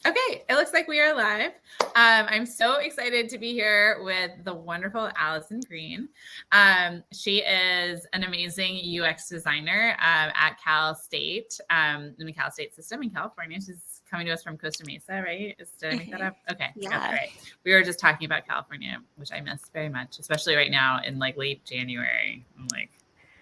Okay, it looks like we are live. I'm so excited to be here with the wonderful Allison Green. She is an amazing UX designer at Cal State, in the Cal State system in California. She's coming to us from Costa Mesa, right? Did I make that up? Okay, Yeah. that's right. We were just talking about California, which I miss very much, especially right now in like late January. I'm like,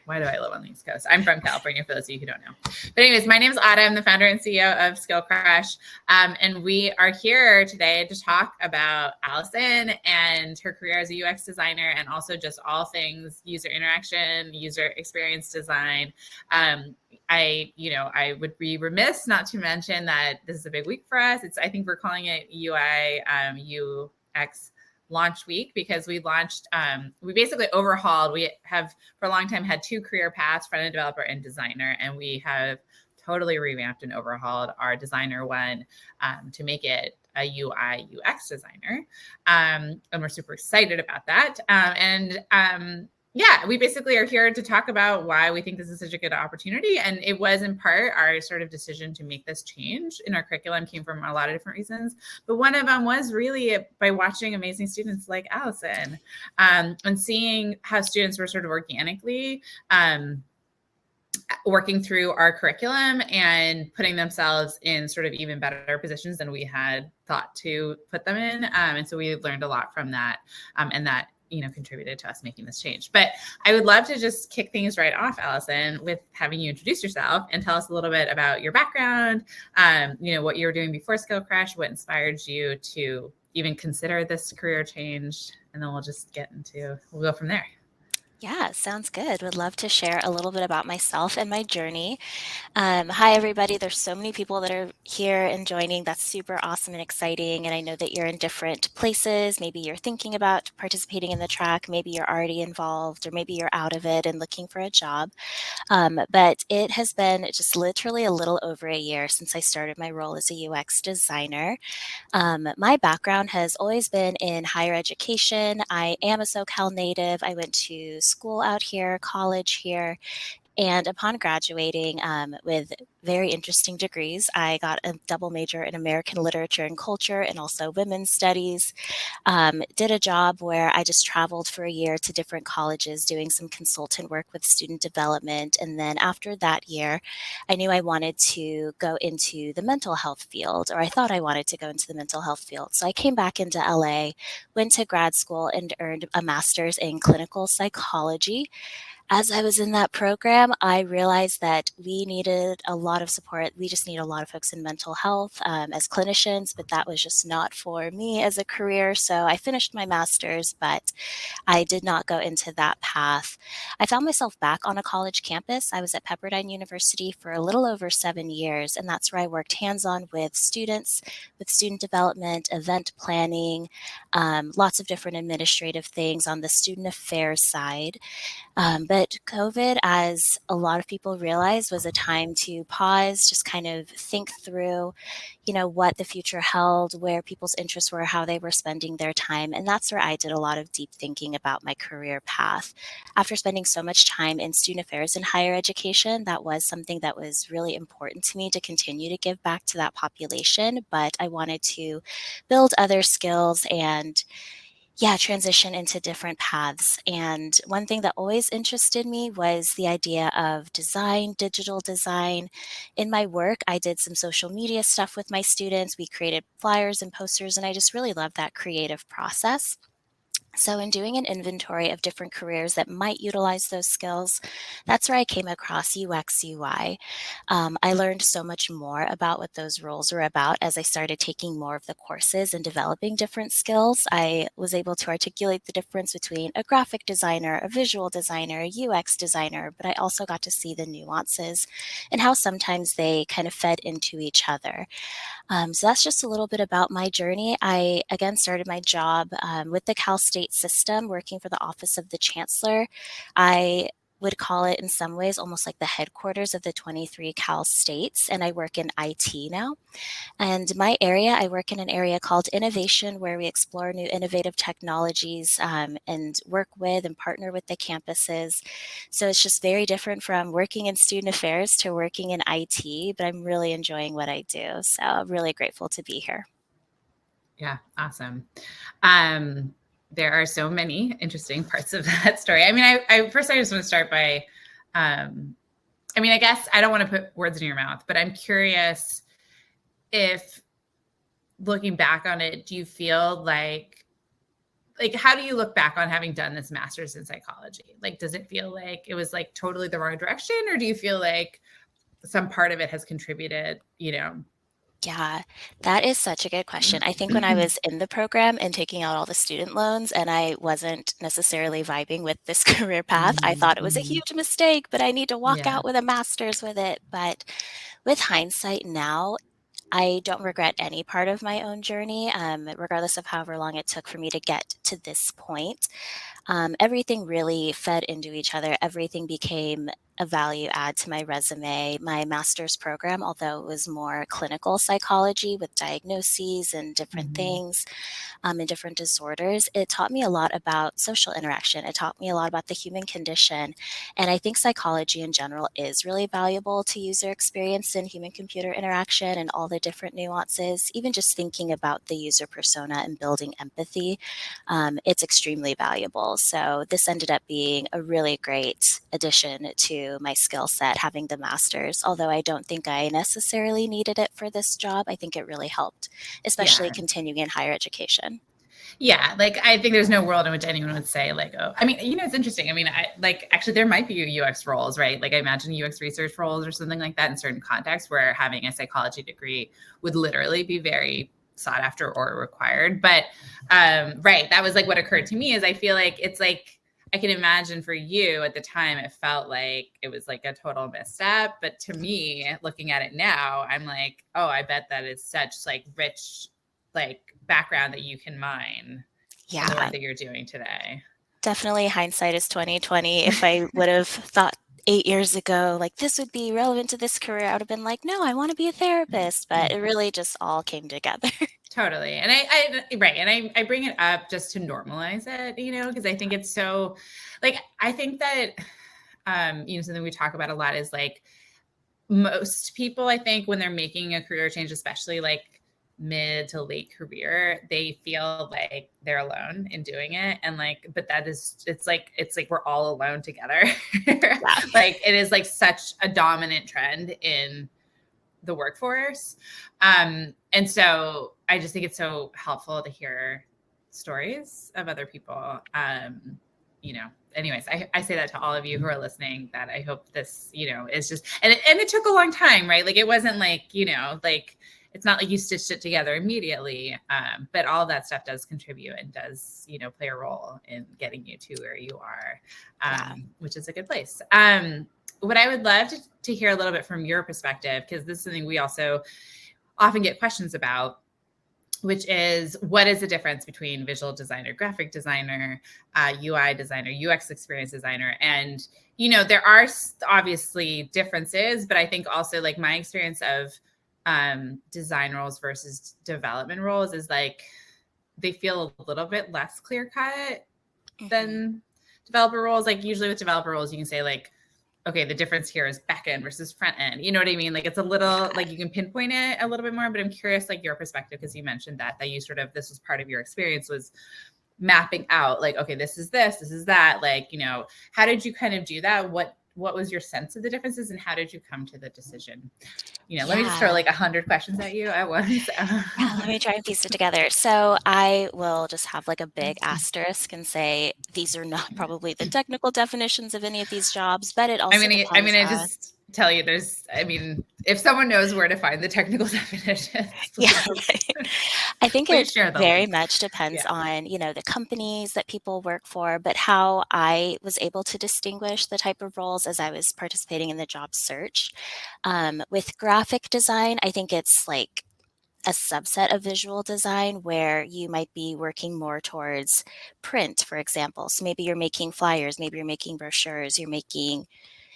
why do I live on the East Coast? I'm from California, for those of you who don't know. But anyways, my name is Ada. I'm the founder and CEO of Skill Crush. And we are here today to talk about Allison and her career as a UX designer, and also just all things user interaction, user experience design. I would be remiss not to mention that this is a big week for us. I think we're calling it UI UX launch week because we launched, we basically overhauled. We have for a long time had two career paths, front-end developer and designer, and we have totally revamped and overhauled our designer one to make it a UI UX designer. And we're super excited about that. Yeah, we basically are here to talk about why we think this is such a good opportunity. And it was in part our sort of decision to make this change in our curriculum came from a lot of different reasons. But one of them was really by watching amazing students like Allison and seeing how students were sort of organically working through our curriculum and putting themselves in sort of even better positions than we had thought to put them in. And so we learned a lot from that, and that contributed to us making this change. But I would love to just kick things right off, Allison, with having you introduce yourself and tell us a little bit about your background, what you were doing before Skill Crush, what inspired you to even consider this career change, and then we'll go from there. Yeah, sounds good. Would love to share a little bit about myself and my journey. Hi, everybody. There's so many people that are here and joining. That's super awesome and exciting. And I know that you're in different places. Maybe you're thinking about participating in the track. Maybe you're already involved, or maybe you're out of it and looking for a job. But it has been just literally a little over a year since I started my role as a UX designer. My background has always been in higher education. I am a SoCal native. I went to school out here, college here, and upon graduating with very interesting degrees, I got a double major in American literature and culture and also women's studies. Did a job where I just traveled for a year to different colleges doing some consultant work with student development. And then after that year, I knew I wanted to go into the mental health field, or I thought I wanted to go into the mental health field. So I came back into LA, went to grad school, and earned a master's in clinical psychology. As I was in that program, I realized that we needed a lot of support. We just need a lot of folks in mental health as clinicians, but that was just not for me as a career. So I finished my master's, but I did not go into that path. I found myself back on a college campus. I was at Pepperdine University for a little over 7 years, and that's where I worked hands-on with students, with student development, event planning, lots of different administrative things on the student affairs side. But COVID, as a lot of people realized, was a time to pause, just kind of think through, what the future held, where people's interests were, how they were spending their time. And that's where I did a lot of deep thinking about my career path. After spending so much time in student affairs and higher education, that was something that was really important to me to continue to give back to that population. But I wanted to build other skills and transition into different paths. And one thing that always interested me was the idea of design, digital design. In my work, I did some social media stuff with my students. We created flyers and posters, and I just really loved that creative process. So in doing an inventory of different careers that might utilize those skills, that's where I came across UX UI. I learned so much more about what those roles were about as I started taking more of the courses and developing different skills. I was able to articulate the difference between a graphic designer, a visual designer, a UX designer, but I also got to see the nuances and how sometimes they kind of fed into each other. So that's just a little bit about my journey. I, again, started my job with the Cal State system, working for the Office of the Chancellor. I would call it in some ways almost like the headquarters of the 23 Cal states, and I work in IT now. And my area, I work in an area called innovation, where we explore new innovative technologies and work with and partner with the campuses. So it's just very different from working in student affairs to working in IT, but I'm really enjoying what I do. So I'm really grateful to be here. Yeah, awesome. There are so many interesting parts of that story. I mean, I first I just want to start by, I mean, I guess I don't want to put words in your mouth, but I'm curious if looking back on it, do you feel like how do you look back on having done this master's in psychology? Like, does it feel like it was like totally the wrong direction, or do you feel like some part of it has contributed, you know? Yeah, that is such a good question. I think when I was in the program and taking out all the student loans and I wasn't necessarily vibing with this career path, I thought it was a Mm-hmm. huge mistake, but I need to walk Yeah. out with a master's with it. But with hindsight now, I don't regret any part of my own journey, regardless of however long it took for me to get to this point. Everything really fed into each other. Everything became a value add to my resume. My master's program, although it was more clinical psychology with diagnoses and different Mm-hmm. things, and different disorders, it taught me a lot about social interaction. It taught me a lot about the human condition. And I think psychology in general is really valuable to user experience in human computer interaction and all the different nuances. Even just thinking about the user persona and building empathy, it's extremely valuable. So this ended up being a really great addition to my skill set, having the master's. Although I don't think I necessarily needed it for this job, I think it really helped, especially Yeah. continuing in higher education. Yeah, like I think there's no world in which anyone would say like, oh, I mean, you know, it's interesting. I mean, I like actually there might be UX roles, right? Like I imagine UX research roles or something like that in certain contexts where having a psychology degree would literally be very sought after or required. But right, that was like what occurred to me is I feel like it's like I can imagine for you at the time it felt like it was like a total misstep, but to me, looking at it now, I'm like, oh, I bet that is such like rich like background that you can mine in the work Yeah, that you're doing today. definitely hindsight is 2020. If I would have thought 8 years ago, like this would be relevant to this career, I would have been like, no, I want to be a therapist. But it really just all came together. Totally. And I right. And I bring it up just to normalize it, you know, because I think it's so like I think that you know, something we talk about a lot is like most people, I think, when they're making a career change, especially like mid to late career, they feel like they're alone in doing it. And like, but that is, it's like we're all alone together. Yeah. Like, it is like such a dominant trend in the workforce. And so I just think it's so helpful to hear stories of other people. You know, anyways, I say that to all of you who are listening that I hope this, you know, is just, and it took a long time, right? Like it wasn't like, you know, like, it's not like you stitched it together immediately. But all of that stuff does contribute and does, you know, play a role in getting you to where you are, Yeah. which is a good place. What I would love to hear a little bit from your perspective, because this is something we also often get questions about, which is what is the difference between visual designer, graphic designer, UI designer, UX experience designer? And, you know, there are obviously differences, but I think also like my experience of design roles versus development roles is like they feel a little bit less clear cut Hmm. than developer roles. Like usually with developer roles, you can say like, okay, the difference here is back end versus front end. You know what I mean? Like it's a little like you can pinpoint it a little bit more, but I'm curious like your perspective because you mentioned that you sort of this was part of your experience was mapping out like, okay, this is that. Like, you know, how did you kind of do that? What was your sense of the differences and how did you come to the decision? You know, let me just throw Yeah. like 100 questions at you at once. Yeah, let me try and piece it together. So I will just have like a big asterisk and say these are not probably the technical definitions of any of these jobs, but it also I'm depends gonna on, just tell you I mean, if someone knows where to find the technical definitions, yeah, right. I think please it share the very link. much depends Yeah. on, the companies that people work for, but how I was able to distinguish the type of roles as I was participating in the job search. With graphic design, I think it's like a subset of visual design where you might be working more towards print, for example. So maybe you're making flyers, maybe you're making brochures, you're making,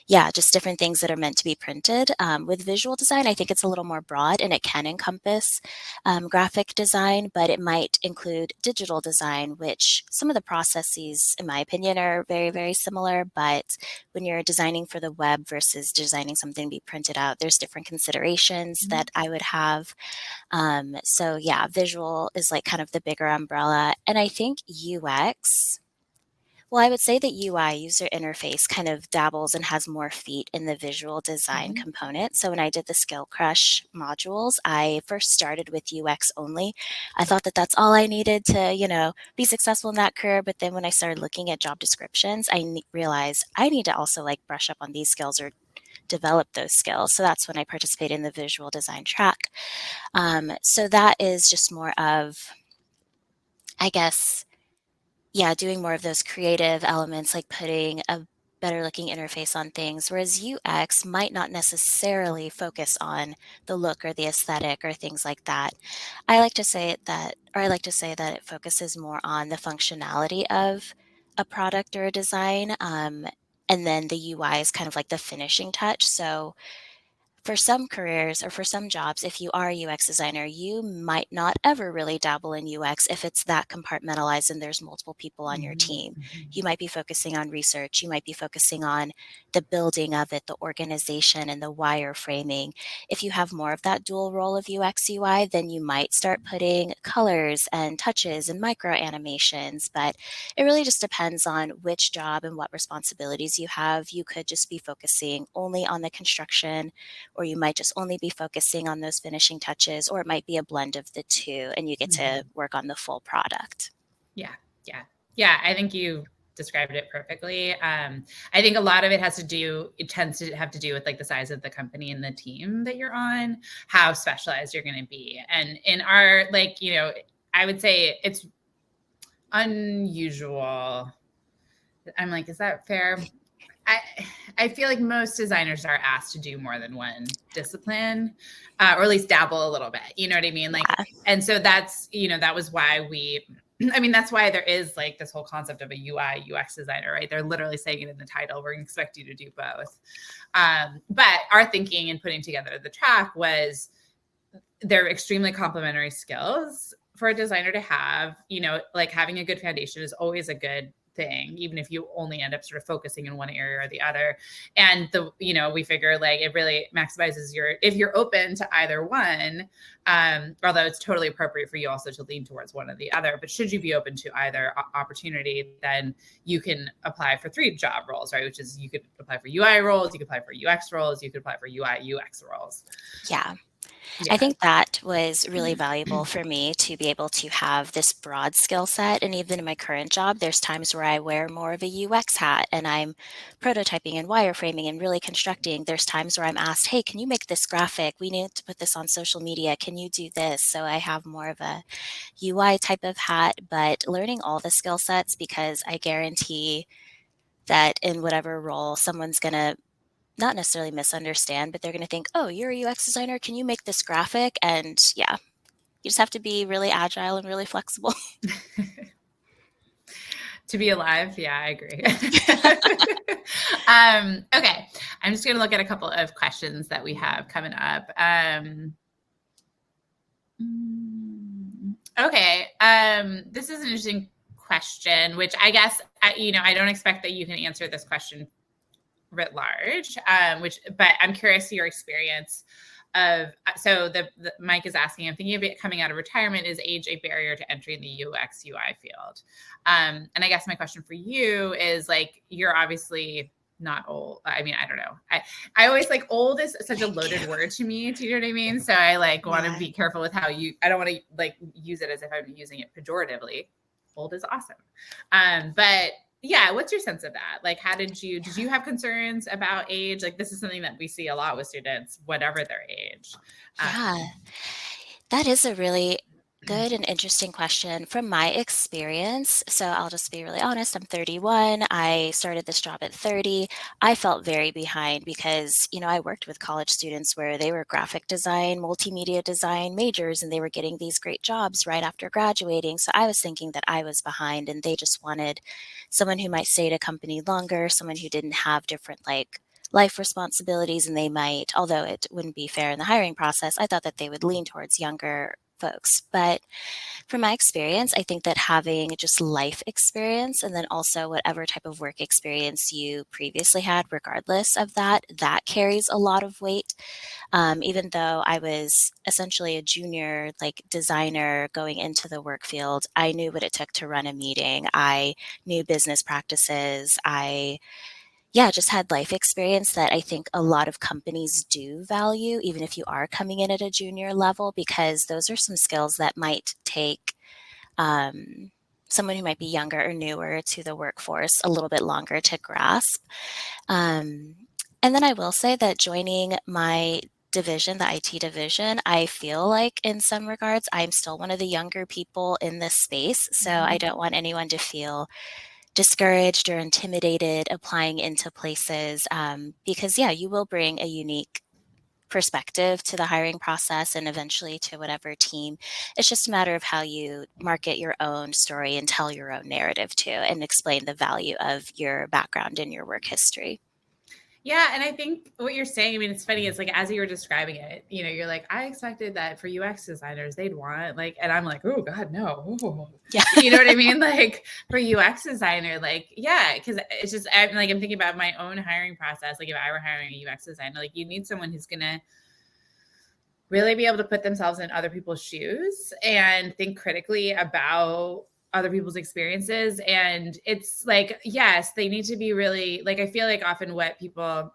yeah, just different things that are meant to be printed. With visual design, I think it's a little more broad and it can encompass graphic design, but it might include digital design, which some of the processes, in my opinion, are very, very similar. But when you're designing for the web versus designing something to be printed out, there's different considerations that I would have. So yeah, visual is like kind of the bigger umbrella. And I think UX, well, I would say that UI, user interface, kind of dabbles and has more feet in the visual design Mhm. component. So when I did the Skill Crush modules, I first started with UX only. I thought that that's all I needed to, be successful in that career. But then when I started looking at job descriptions, realized I need to also like brush up on these skills or develop those skills. So that's when I participated in the visual design track. So that is just more of, I guess, yeah, doing more of those creative elements, like putting a better looking interface on things, whereas UX might not necessarily focus on the look or the aesthetic or things like that. I like to say that it focuses more on the functionality of a product or a design. And then the UI is kind of like the finishing touch. So for some careers or for some jobs, if you are a UX designer, you might not ever really dabble in UX if it's that compartmentalized and there's multiple people on your Mhm. team. Mhm. You might be focusing on research, you might be focusing on the building of it, the organization, and the wireframing. If you have more of that dual role of UX UI, then you might start putting colors and touches and micro animations. But it really just depends on which job and what responsibilities you have. You could just be focusing only on the construction, or you might just only be focusing on those finishing touches, or it might be a blend of the two and you get to Mhm. work on the full product. Yeah, yeah, yeah. I think you described it perfectly. I think a lot of it has to do. It tends to have to do with like the size of the company and the team that you're on, how specialized you're going to be, and in our I would say it's unusual. I'm like, is that fair? I I feel like most designers are asked to do more than one discipline, or at least dabble a little bit. You know what I mean? Like, Yeah. and so that was why we. I mean, that's why there is like this whole concept of a UI UX designer, right? They're literally saying it in the title. We're going to expect you to do both. But our thinking in putting together the track was they're extremely complementary skills for a designer to have. Like having a good foundation is always a good thing, even if you only end up sort of focusing in one area or the other. And we figure like it really maximizes if you're open to either one, although it's totally appropriate for you also to lean towards one or the other. But should you be open to either opportunity, then you can apply for 3 job roles, right? Which is you could apply for UI roles, you could apply for UX roles, you could apply for UI UX roles. Yeah. I Yeah. think that was really valuable for me to be able to have this broad skill set. And even in my current job, there's times where I wear more of a UX hat and I'm prototyping and wireframing and really constructing. There's times where I'm asked, hey, can you make this graphic? We need to put this on social media. Can you do this? So I have more of a UI type of hat, but learning all the skill sets, because I guarantee that in whatever role, someone's going to not necessarily misunderstand, but they're going to think, oh, you're a UX designer. Can you make this graphic? And yeah, you just have to be really agile and really flexible. To be alive, yeah, I agree. Okay, I'm just going to look at a couple of questions that we have coming up. Okay, this is an interesting question, which I guess I don't expect that you can answer this question writ large, but I'm curious to your experience of. So the Mike is asking, I'm thinking of it coming out of retirement. Is age a barrier to entry in the UX UI field? And I guess my question for you is like, you're obviously not old. I mean, I don't know. I always like old is such a loaded word to me. Do you know what I mean? So I like want to be careful with how I don't want to like use it as if I'm using it pejoratively. Old is awesome. But yeah, what's your sense of that? Like, did you have concerns about age? Like, this is something that we see a lot with students, whatever their age. Yeah, that is a really Good and interesting question. From my experience, so I'll just be really honest, I'm 31. I started this job at 30. I felt very behind because, I worked with college students where they were graphic design, multimedia design majors, and they were getting these great jobs right after graduating. So I was thinking that I was behind and they just wanted someone who might stay at a company longer, someone who didn't have different life responsibilities, and they might, although it wouldn't be fair in the hiring process, I thought that they would lean towards younger folks. But from my experience, I think that having just life experience and then also whatever type of work experience you previously had, regardless of that, that carries a lot of weight. Even though I was essentially a junior designer going into the work field, I knew what it took to run a meeting. I knew business practices. I just had life experience that I think a lot of companies do value, even if you are coming in at a junior level, because those are some skills that might take um, someone who might be younger or newer to the workforce a little bit longer to grasp. Um, and then I will say that joining my division, the IT division, I feel like in some regards, I'm still one of the younger people in this space. So I Mhm. don't want anyone to feel discouraged or intimidated applying into places because, yeah, you will bring a unique perspective to the hiring process and eventually to whatever team. It's just a matter of how you market your own story and tell your own narrative too, and explain the value of your background and your work history. Yeah, and I think what you're saying, I mean, it's funny. It's like as you were describing it, you're like, I expected that for UX designers, they'd want like, and I'm like, oh God, no. Ooh. Yeah. You know what I mean? Like for UX designer, like, yeah, because it's just I'm thinking about my own hiring process. Like if I were hiring a UX designer, like you need someone who's gonna really be able to put themselves in other people's shoes and think critically about other people's experiences. And it's like, yes, they need to be really like, I feel like often what people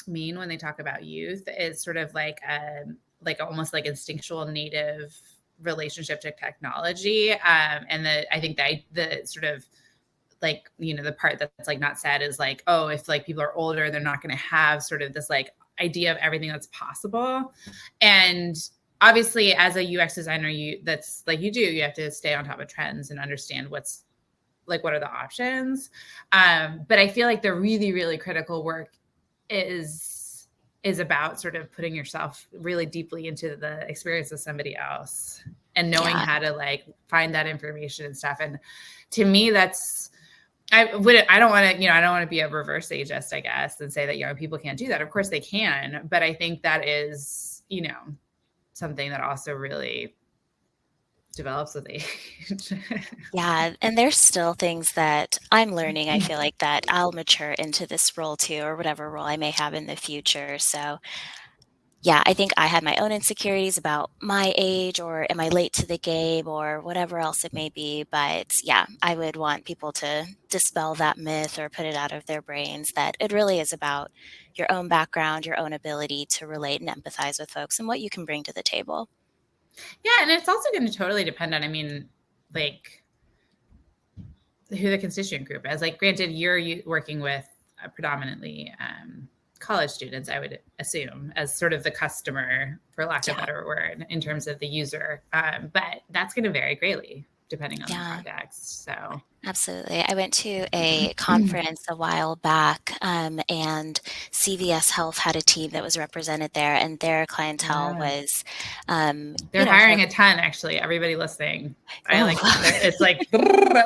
mean when they talk about youth is sort of like almost like instinctual native relationship to technology. And I think that the sort of like, the part that's like not said is like, oh, if like people are older, they're not going to have sort of this like idea of everything that's possible. And obviously as a UX designer, that's like you have to stay on top of trends and understand what's like, what are the options. But I feel like the really, really critical work is about sort of putting yourself really deeply into the experience of somebody else and knowing Yeah. how to like find that information and stuff. And to me, that's I don't want to, I don't want to be a reverse ageist, I guess, and say that young people can't do that. Of course they can, but I think that is, something that also really develops with age. Yeah, and there's still things that I'm learning. I feel like that I'll mature into this role too, or whatever role I may have in the future. So yeah, I think I had my own insecurities about my age or am I late to the game or whatever else it may be. But yeah, I would want people to dispel that myth or put it out of their brains that it really is about your own background, your own ability to relate and empathize with folks and what you can bring to the table. Yeah, and it's also going to totally depend on, I mean, like who the constituent group is. Like, granted, you're working with predominantly college students, I would assume, as sort of the customer, for lack of a Yeah. better word, in terms of the user. But that's going to vary greatly depending on the Yeah. projects. So, Absolutely. I went to a conference a while back, and CVS Health had a team that was represented there, and their clientele yeah. was, They're for hiring a ton, actually. Everybody listening, I oh, like. It's like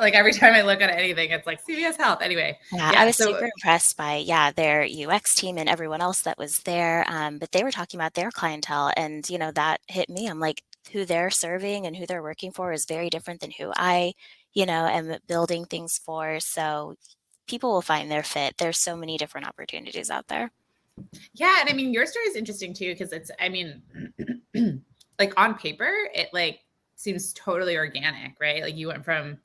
like every time I look at anything, it's like CVS Health. Anyway, yeah, I yeah. was So super impressed by, yeah, their UX team and everyone else that was there. But they were talking about their clientele, and that hit me. I'm like, who they're serving and who they're working for is very different than who I am building things for. So people will find their fit. There's so many different opportunities out there. yeah, and I mean, your story is interesting too because it's, I mean, like on paper, it like seems totally organic, right? Like you went from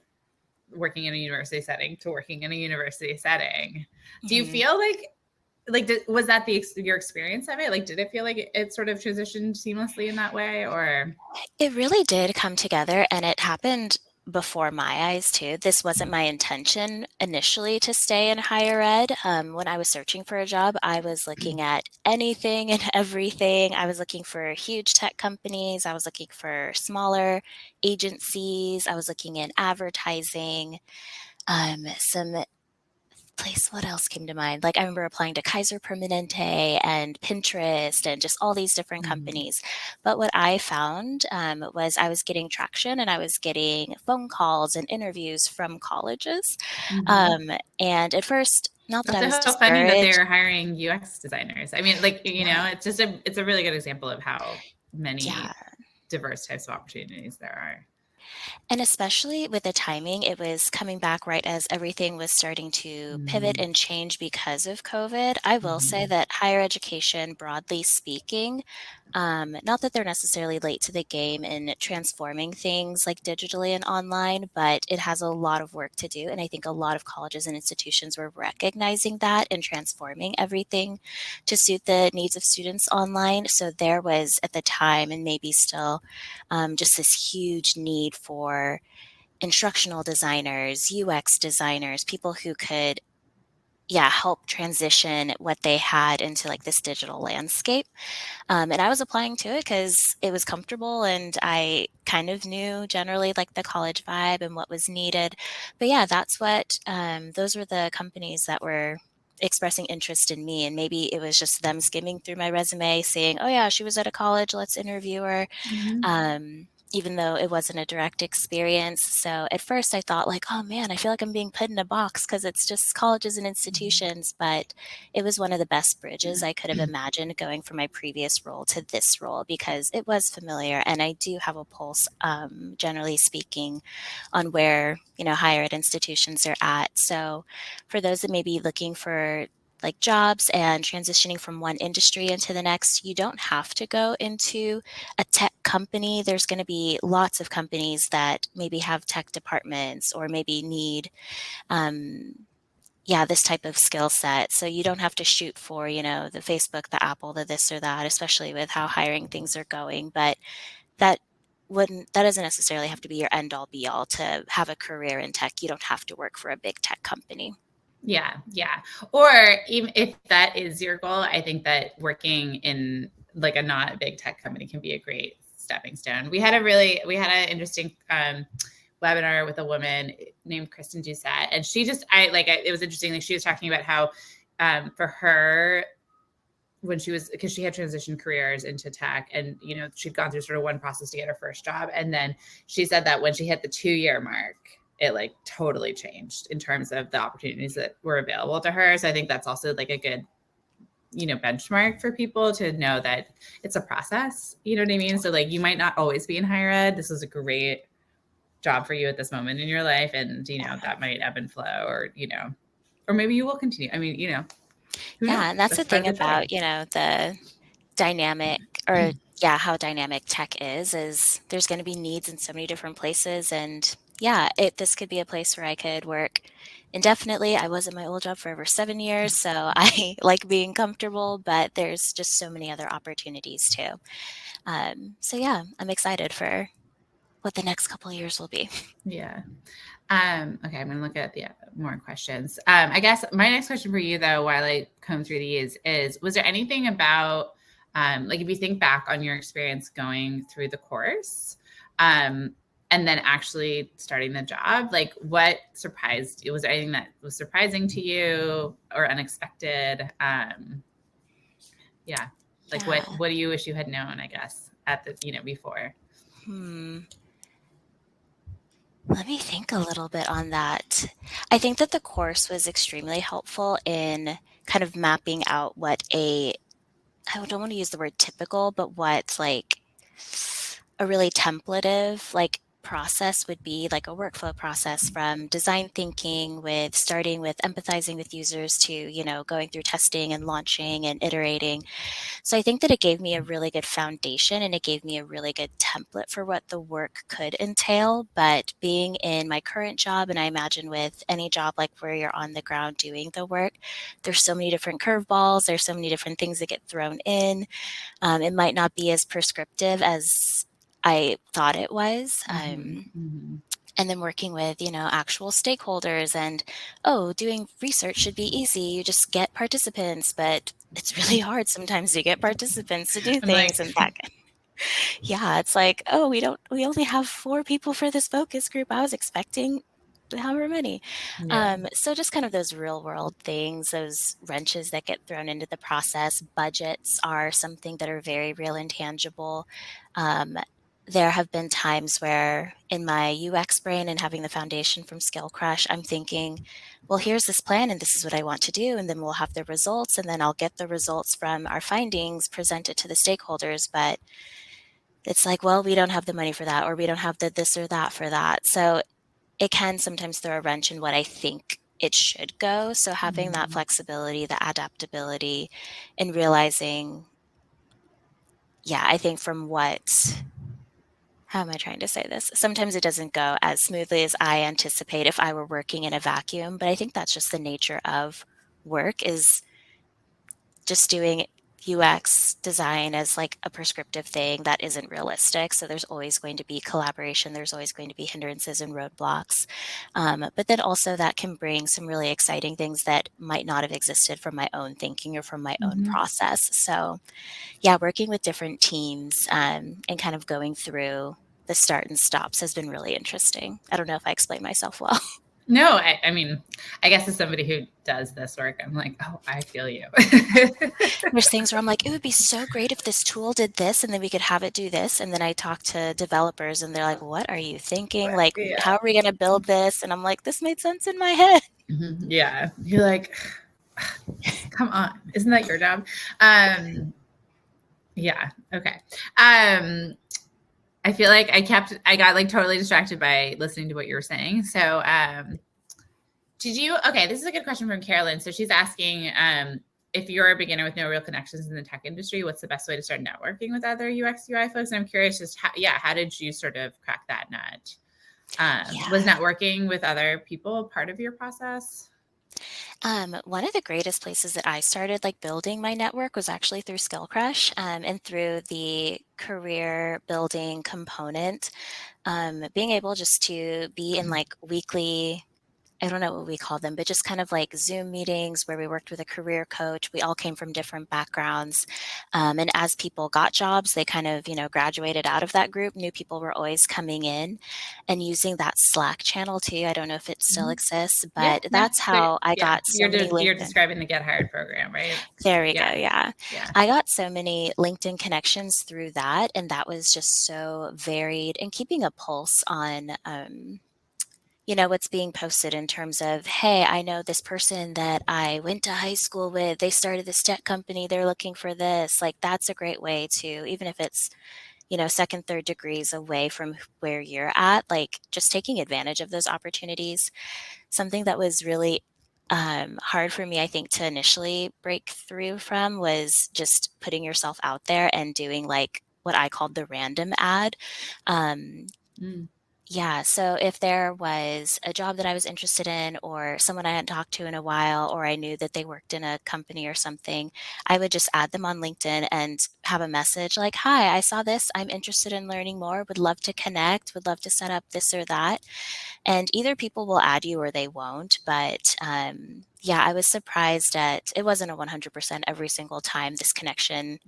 working in a university setting to working in a university setting. Do you Mhm. feel like was that your experience of it? Like, did it feel like it sort of transitioned seamlessly in that way, or? It really did come together, and it happened before my eyes too. This wasn't my intention initially to stay in higher ed. When I was searching for a job, I was looking at anything and everything. I was looking for huge tech companies. I was looking for smaller agencies. I was looking in advertising. Some place, what else came to mind? Like I remember applying to Kaiser Permanente and Pinterest and just all these different Mhm. companies. But what I found was I was getting traction and I was getting phone calls and interviews from colleges. Mhm. Um, and at first, not that I Also, was how funny that discouraged. they're hiring UX designers. I mean, like, it's just it's a really good example of how Yeah. many diverse types of opportunities there are. And especially with the timing, it was coming back right as everything was starting to pivot Mhm. and change because of COVID. I will say Mhm. that higher education, broadly speaking, not that they're necessarily late to the game in transforming things like digitally and online, but it has a lot of work to do. And I think a lot of colleges and institutions were recognizing that and transforming everything to suit the needs of students online. So there was at the time, and maybe still, just this huge need for instructional designers, UX designers, people who could, yeah, help transition what they had into like this digital landscape. And I was applying to it because it was comfortable and I kind of knew generally like the college vibe and what was needed. But yeah, that's what, those were the companies that were expressing interest in me. And maybe it was just them skimming through my resume saying, oh yeah, she was at a college, let's interview her, Mhm. even though it wasn't a direct experience. So at first I thought like, oh man, I feel like I'm being put in a box because it's just colleges and institutions. But it was one of the best bridges I could have imagined going from my previous role to this role because it was familiar and I do have a pulse, generally speaking, on where, higher ed institutions are at. So for those that may be looking for like jobs and transitioning from one industry into the next, you don't have to go into a tech company. There's going to be lots of companies that maybe have tech departments or maybe need, yeah, this type of skill set. So you don't have to shoot for, the Facebook, the Apple, the this or that, especially with how hiring things are going. But that that doesn't necessarily have to be your end all be all to have a career in tech. You don't have to work for a big tech company. Yeah, yeah. Or even if that is your goal, I think that working in like a not big tech company can be a great stepping stone. We had an interesting webinar with a woman named Kristen Doucette, and it was interesting. Like she was talking about how for her when she was because she had transitioned careers into tech and she'd gone through sort of one process to get her first job, and then she said that when she hit the 2-year mark it like totally changed in terms of the opportunities that were available to her. So I think that's also like a good benchmark for people to know that it's a process, you know what I mean? So like you might not always be in higher ed. This is a great job for you at this moment in your life, and that might ebb and flow, or maybe you will continue. I mean, who knows? Yeah, and that's the That's part thing of the journey. about, the dynamic or yeah, how dynamic tech is there's going to be needs in so many different places. And yeah, this could be a place where I could work indefinitely. I was in my old job for over 7 years, so I like being comfortable, but there's just so many other opportunities too. So yeah, I'm excited for what the next couple of years will be. Yeah. Okay, I'm gonna look at the more questions. I guess my next question for you, though, while I comb through these, is: was there anything about, like, if you think back on your experience going through the course, and then actually starting the job, like, what surprised you? Was there anything that was surprising to you or unexpected? Yeah, like Yeah. what do you wish you had known? I guess at the before. Hmm. Let me think a little bit on that. I think that the course was extremely helpful in kind of mapping out what I don't want to use the word typical, but what like a really templative like process would be, like a workflow process from design thinking with starting with empathizing with users to, going through testing and launching and iterating. So I think that it gave me a really good foundation and it gave me a really good template for what the work could entail. But being in my current job, and I imagine with any job like where you're on the ground doing the work, there's so many different curveballs, there's so many different things that get thrown in. It might not be as prescriptive as I thought it was. Mm-hmm, mm-hmm. and then working with, actual stakeholders and, doing research should be easy. You just get participants, but it's really hard sometimes to get participants to do I'm like, things and that. Yeah, it's like, we only have 4 people for this focus group. I was expecting however many. yeah. So just kind of those real world things, those wrenches that get thrown into the process. Budgets are something that are very real and tangible. Um, there have been times where in my UX brain and having the foundation from Skill Crush, I'm thinking, well, here's this plan and this is what I want to do. And then we'll have the results and then I'll get the results from our findings, present it to the stakeholders. But it's like, well, we don't have the money for that, or we don't have the this or that for that. So it can sometimes throw a wrench in what I think it should go. So having that flexibility, the adaptability, and realizing, I think how am I trying to say this? Sometimes it doesn't go as smoothly as I anticipate if I were working in a vacuum, but I think that's just the nature of work, is just doing UX design as like a prescriptive thing that isn't realistic. So there's always going to be collaboration. There's always going to be hindrances and roadblocks. But then also that can bring some really exciting things that might not have existed from my own thinking or from my own process. So yeah, working with different teams and kind of going through the start and stops has been really interesting. I don't know if I explained myself well. No, I mean, I guess as somebody who does this work, I'm like, oh, I feel you. There's things where I'm like, it would be so great if this tool did this and then we could have it do this. And then I talk to developers and they're like, what are you thinking? Like, Yeah. how are we going to build this? And I'm like, this made sense in my head. Yeah. You're like, come on. Isn't that your job? Yeah. Okay. I feel like I got like totally distracted by listening to what you were saying. So, okay, this is a good question from Carolyn. So she's asking, if you're a beginner with no real connections in the tech industry, what's the best way to start networking with other UX UI folks? And I'm curious, just how did you sort of crack that nut? Was networking with other people part of your process? One of the greatest places that I started like building my network was actually through Skill Crush and through the career building component. Being able just to be in like weekly, I don't know what we call them, but just kind of like Zoom meetings where we worked with a career coach. We all came from different backgrounds. And as people got jobs, they kind of, graduated out of that group. New people were always coming in, and using that Slack channel too. I don't know if it still exists, Yeah, but that's how I got so many you're LinkedIn. describing the Get Hired program, right? There we go. Yeah. Yeah. I got so many LinkedIn connections through that. And that was just so varied, and keeping a pulse on, what's being posted in terms of, hey, I know this person that I went to high school with, they started this tech company, they're looking for this. Like, that's a great way to, even if it's, second, third degrees away from where you're at, like just taking advantage of those opportunities. Something that was really hard for me, I think, to initially break through from was just putting yourself out there and doing like what I called the random ad. Um, Yeah, so if there was a job that I was interested in, or someone I hadn't talked to in a while, or I knew that they worked in a company or something, I would just add them on LinkedIn and have a message like, hi, I saw this. I'm interested in learning more. Would love to connect. Would love to set up this or that. And either people will add you or they won't. But yeah, I was surprised at, it wasn't a 100% every single time this connection,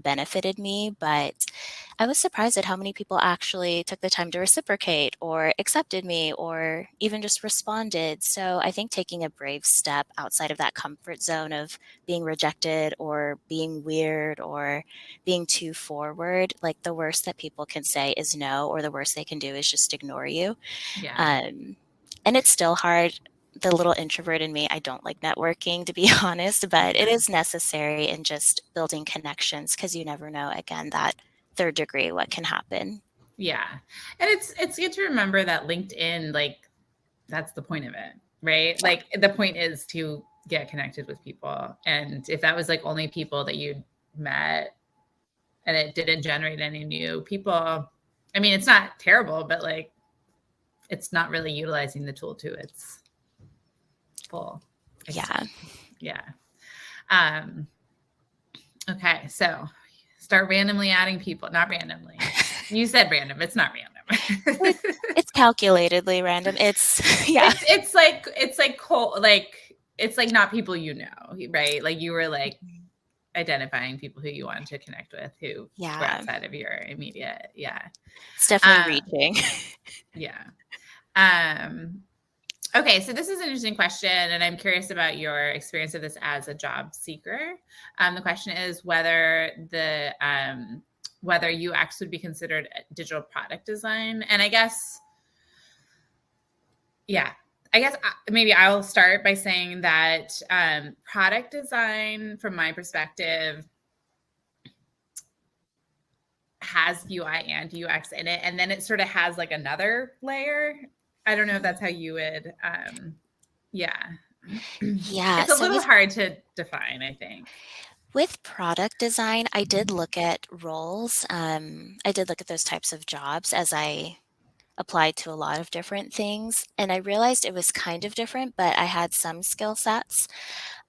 benefited me. But I was surprised at how many people actually took the time to reciprocate or accepted me or even just responded. So I think taking a brave step outside of that comfort zone of being rejected or being weird or being too forward, like the worst that people can say is no, or the worst they can do is just ignore you. Yeah. And it's still hard. The little introvert in me, I don't like networking, to be honest, but it is necessary in just building connections, because you never know, again, that third degree, what can happen. Yeah. And it's good to remember that LinkedIn, like, that's the point of it, right? Like, the point is to get connected with people. And if that was like only people that you met and it didn't generate any new people, I mean, it's not terrible, but like, it's not really utilizing the tool to its full extent. Yeah. Okay, so start randomly adding people. Not randomly. You said random. It's not random. It's calculatedly random. It's yeah. It's like cold, like it's like not people you know, right? Like you were like Mhm. identifying people who you wanted to connect with who were Yeah. outside of your immediate, yeah. It's definitely Um, reaching. yeah. Um, okay, so this is an interesting question, and I'm curious about your experience of this as a job seeker. The question is whether UX would be considered digital product design, and I guess, yeah, maybe I'll start by saying that product design, from my perspective, has UI and UX in it, and then it sort of has like another layer. I don't know if that's how you would, yeah. Yeah. It's a So little hard to define, I think. with product design, I did look at roles. I did look at those types of jobs as I applied to a lot of different things, and I realized it was kind of different, but I had some skill sets.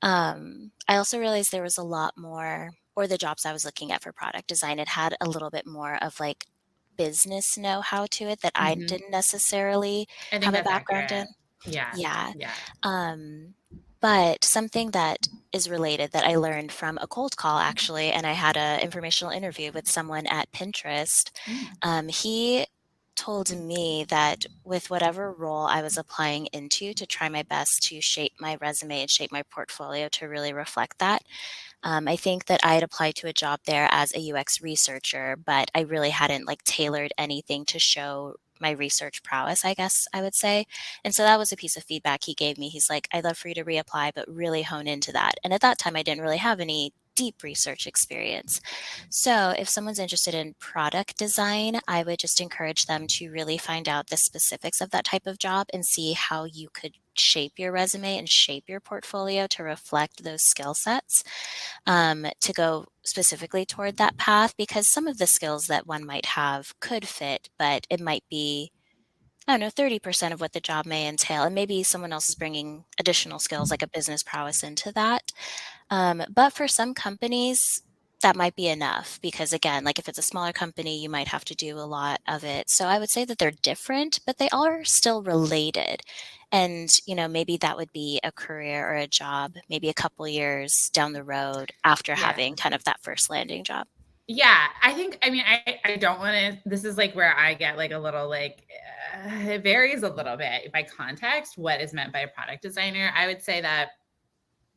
I also realized there was a lot more, or the jobs I was looking at for product design, it had a little bit more of like business know-how to it that I Mhm. didn't necessarily I think have a that's background in. accurate. Yeah, Yeah. yeah. Um, but something that is related that I learned from a cold call actually, and I had a informational interview with someone at Pinterest. Mm. He told me that with whatever role I was applying into to try my best to shape my resume and shape my portfolio to really reflect that. I think that I had applied to a job there as a UX researcher, but I really hadn't like tailored anything to show my research prowess, I guess I would say. And so that was a piece of feedback he gave me. He's like, I'd love for you to reapply, but really hone into that. And at that time, I didn't really have any deep research experience. So if someone's interested in product design, I would just encourage them to really find out the specifics of that type of job and see how you could shape your resume and shape your portfolio to reflect those skill sets, to go specifically toward that path, because some of the skills that one might have could fit, but it might be, I don't know, 30% of what the job may entail. And maybe someone else is bringing additional skills like a business prowess into that. But for some companies, that might be enough because, again, like if it's a smaller company, you might have to do a lot of it. So I would say that they're different, but they are still related. And, maybe that would be a career or a job, maybe a couple years down the road after Yeah. having kind of that first landing job. Yeah, I think, I mean, I don't want to, this is like where I get like a little like, it varies a little bit by context, what is meant by a product designer. I would say that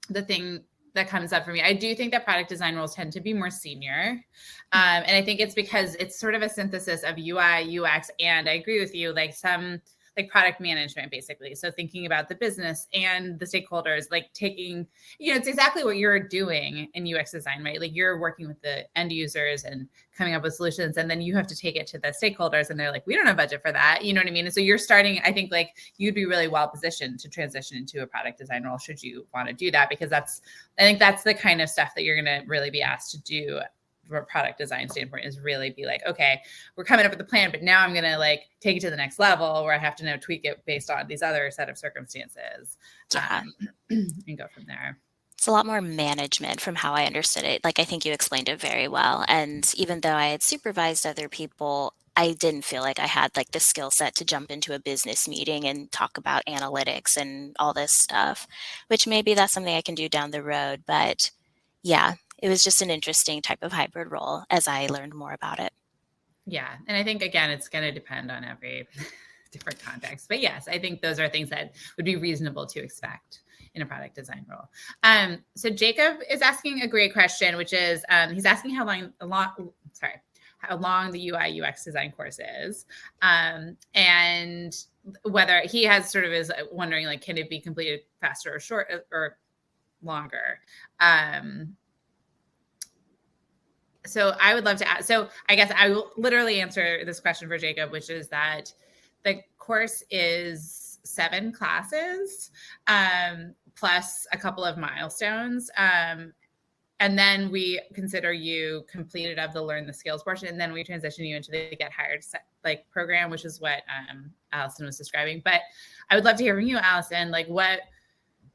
the thing that comes up for me, I do think that product design roles tend to be more senior. And I think it's because it's sort of a synthesis of UI, UX, and I agree with you, like some like product management, basically. So thinking about the business and the stakeholders, like taking, it's exactly what you're doing in UX design, right? Like you're working with the end users and coming up with solutions, and then you have to take it to the stakeholders and they're like, we don't have budget for that. You know what I mean? And so you're starting, I think like you'd be really well positioned to transition into a product design role should you want to do that, because I think that's the kind of stuff that you're going to really be asked to do from a product design standpoint, is really be like, okay, we're coming up with a plan, but now I'm going to like take it to the next level where I have to now tweak it based on these other set of circumstances, Yeah. and go from there. It's a lot more management from how I understood it. Like, I think you explained it very well. And even though I had supervised other people, I didn't feel like I had like the skill set to jump into a business meeting and talk about analytics and all this stuff, which maybe that's something I can do down the road. But yeah, it was just an interesting type of hybrid role as I learned more about it. Yeah. And I think, again, it's going to depend on every different context. But yes, I think those are things that would be reasonable to expect in a product design role. So Jacob is asking a great question, which is he's asking how long the UI UX design course is, and whether he has sort of is wondering, like, can it be completed faster or short or longer? So I would love to ask. So I guess I will literally answer this question for Jacob, which is that the course is 7 classes, plus a couple of milestones. And then we consider you completed of the learn the skills portion, and then we transition you into the get hired like program, which is what Allison was describing. But I would love to hear from you, Allison, like what,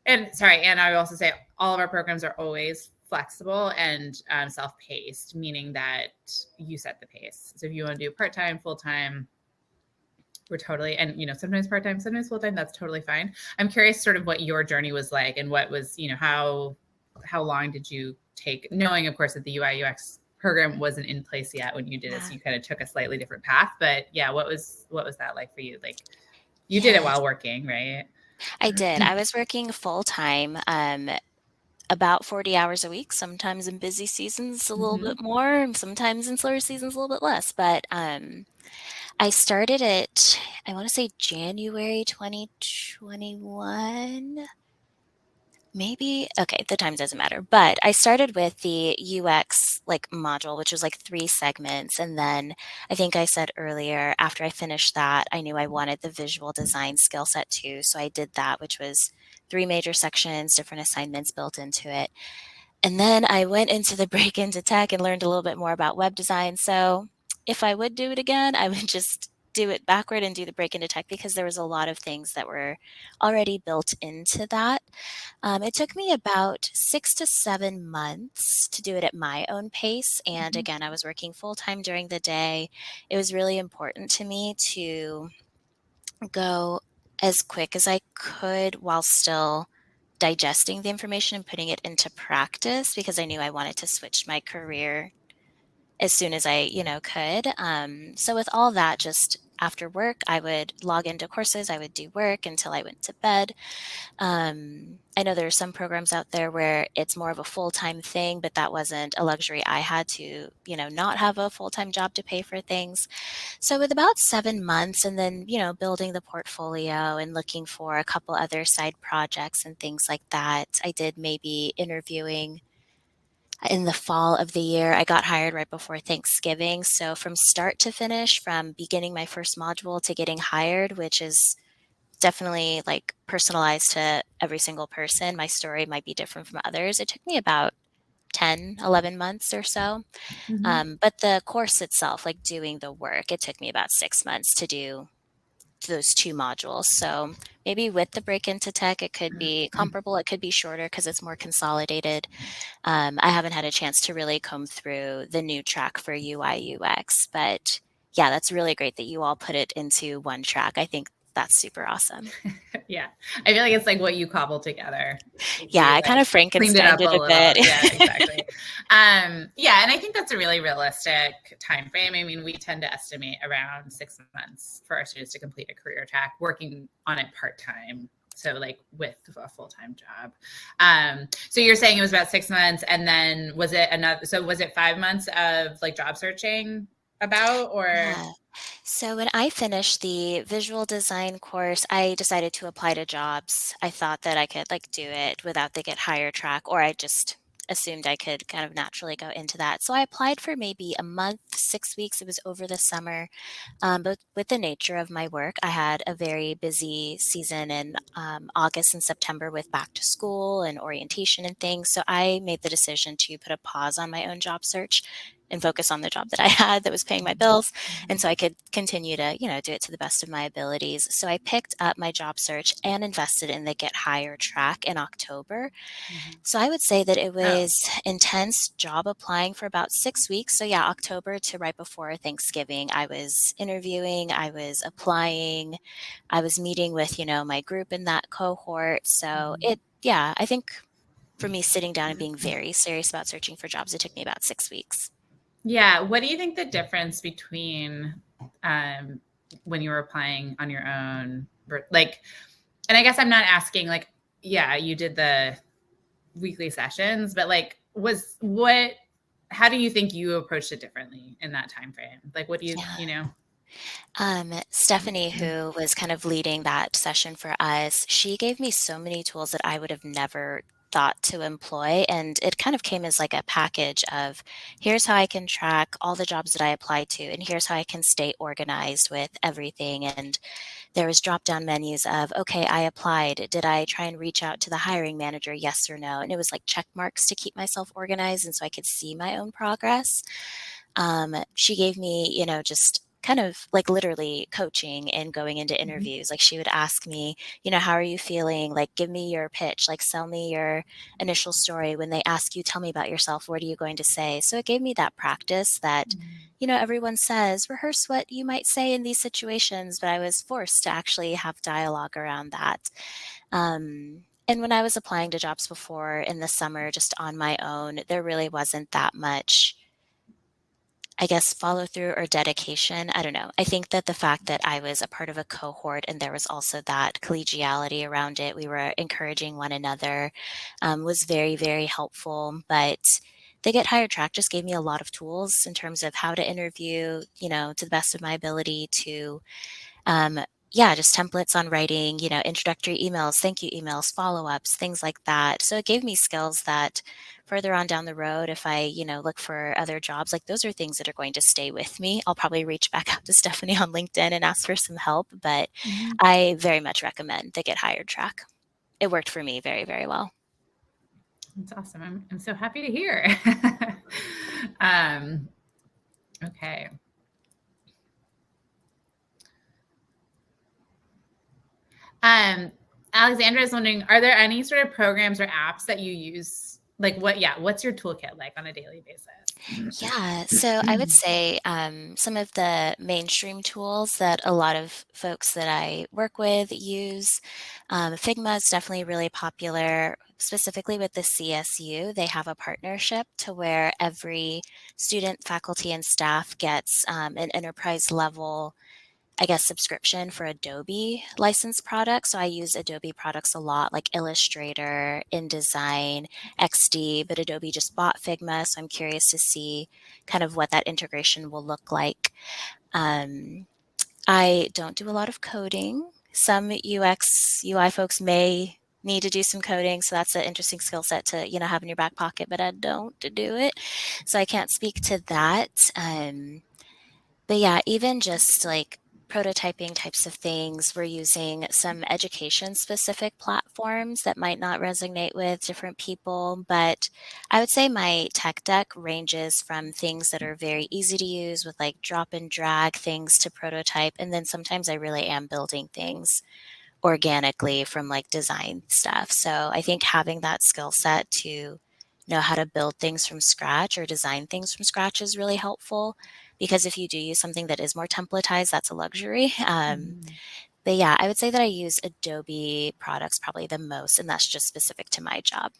and sorry, and I would also say all of our programs are always flexible and self-paced, meaning that you set the pace. So if you want to do part-time, full-time, We're totally, and sometimes part-time, sometimes full-time, that's totally fine. I'm curious sort of what your journey was like, and what was, how long did you take, knowing of course that the UI UX program wasn't in place yet when you did it, so you kind of took a slightly different path. But yeah, what was that like for you? Like, you did it while working, right? I did. I was working full-time, about 40 hours a week, sometimes in busy seasons a little bit more, and sometimes in slower seasons a little bit less. But I started it, I want to say January 2021. Maybe, okay, the time doesn't matter. But I started with the UX module, which was like 3 segments. And then I think I said earlier, after I finished that, I knew I wanted the visual design skill set too. So I did that, which was 3 major sections, different assignments built into it. And then I went into the break into tech and learned a little bit more about web design. So if I would do it again, I would just do it backward and do the break into tech, because there was a lot of things that were already built into that. It took me about 6 to 7 months to do it at my own pace. And again, I was working full time during the day. It was really important to me to go as quick as I could while still digesting the information and putting it into practice, because I knew I wanted to switch my career as soon as I, could. So with all that, just after work, I would log into courses, I would do work until I went to bed. I know there are some programs out there where it's more of a full-time thing, but that wasn't a luxury I had to, not have a full-time job to pay for things. So with about 7 months, and then, building the portfolio and looking for a couple other side projects and things like that, I did maybe interviewing in the fall of the year. I got hired right before Thanksgiving. So from start to finish, from beginning my first module to getting hired, which is definitely like personalized to every single person, my story might be different from others. It took me about 10, 11 months or so. But the course itself, like doing the work, it took me about 6 months to do those 2 modules. So maybe with the break into tech, it could be comparable. It could be shorter because it's more consolidated. I haven't had a chance to really comb through the new track for UI UX, but yeah, that's really great that you all put it into one track. I think that's super awesome. Yeah. I feel like it's like what you cobbled together. Yeah, I like kind of cleaned it up Frankensteined it a a little. bit. Yeah, exactly. Yeah, and I think that's a really realistic time frame. I mean, we tend to estimate around 6 months for our students to complete a career track, working on it part-time. So like with a full-time job. So you're saying it was about 6 months, and then was it 5 months of like job searching about, or? Yeah. So when I finished the visual design course, I decided to apply to jobs. I thought that I could do it without the get hire track, or I just assumed I could kind of naturally go into that. So I applied for maybe a month, 6 weeks. It was over the summer. But with the nature of my work, I had a very busy season in August and September with back to school and orientation and things. So I made the decision to put a pause on my own job search and focus on the job that I had that was paying my bills. And so I could continue to, do it to the best of my abilities. So I picked up my job search and invested in the Get Hire track in October. So I would say that it was intense job applying for about 6 weeks. So yeah, October to right before Thanksgiving, I was interviewing, I was applying, I was meeting with, my group in that cohort. So I think for me, sitting down and being very serious about searching for jobs, it took me about 6 weeks. Yeah. What do you think the difference between when you were applying on your own, like, and I guess I'm not asking like, yeah, you did the weekly sessions, but like, how do you think you approached it differently in that time frame? Like, what do you know? Stephanie, who was kind of leading that session for us, she gave me so many tools that I would have never thought to employ. And it kind of came as like a package of, here's how I can track all the jobs that I apply to, and here's how I can stay organized with everything. And there was drop down menus of, okay, I applied. Did I try and reach out to the hiring manager? Yes or no? And it was like check marks to keep myself organized and so I could see my own progress. She gave me, just kind of like literally coaching and going into interviews. Like she would ask me, how are you feeling? Like, give me your pitch, like sell me your initial story. When they ask you, tell me about yourself, what are you going to say? So it gave me that practice that, everyone says, rehearse what you might say in these situations, but I was forced to actually have dialogue around that. And when I was applying to jobs before in the summer, just on my own, there really wasn't that much, I guess, follow through or dedication. I don't know. I think that the fact that I was a part of a cohort and there was also that collegiality around it, we were encouraging one another, was very, very helpful. But the Get Hired track just gave me a lot of tools in terms of how to interview, to the best of my ability to um, yeah, just templates on writing, introductory emails, thank you emails, follow-ups, things like that. So it gave me skills that further on down the road, if I, look for other jobs, like those are things that are going to stay with me. I'll probably reach back out to Stephanie on LinkedIn and ask for some help, but I very much recommend the Get Hired track. It worked for me very, very well. That's awesome. I'm so happy to hear. Okay. Alexandra is wondering, are there any sort of programs or apps that you use? Like what's your toolkit like on a daily basis? Yeah, so I would say some of the mainstream tools that a lot of folks that I work with use. Figma is definitely really popular, specifically with the CSU. They have a partnership to where every student, faculty, and staff gets an enterprise level, I guess, subscription for Adobe licensed products. So I use Adobe products a lot, like Illustrator, InDesign, XD, but Adobe just bought Figma. So I'm curious to see kind of what that integration will look like. I don't do a lot of coding. Some UX, UI folks may need to do some coding. So that's an interesting skill set to, have in your back pocket, but I don't do it. So I can't speak to that. But yeah, even just like prototyping types of things, we're using some education specific platforms that might not resonate with different people. But I would say my tech deck ranges from things that are very easy to use with like drop and drag things to prototype. And then sometimes I really am building things organically from like design stuff. So I think having that skill set to know how to build things from scratch or design things from scratch is really helpful, because if you do use something that is more templatized, that's a luxury. But yeah, I would say that I use Adobe products probably the most, and that's just specific to my job.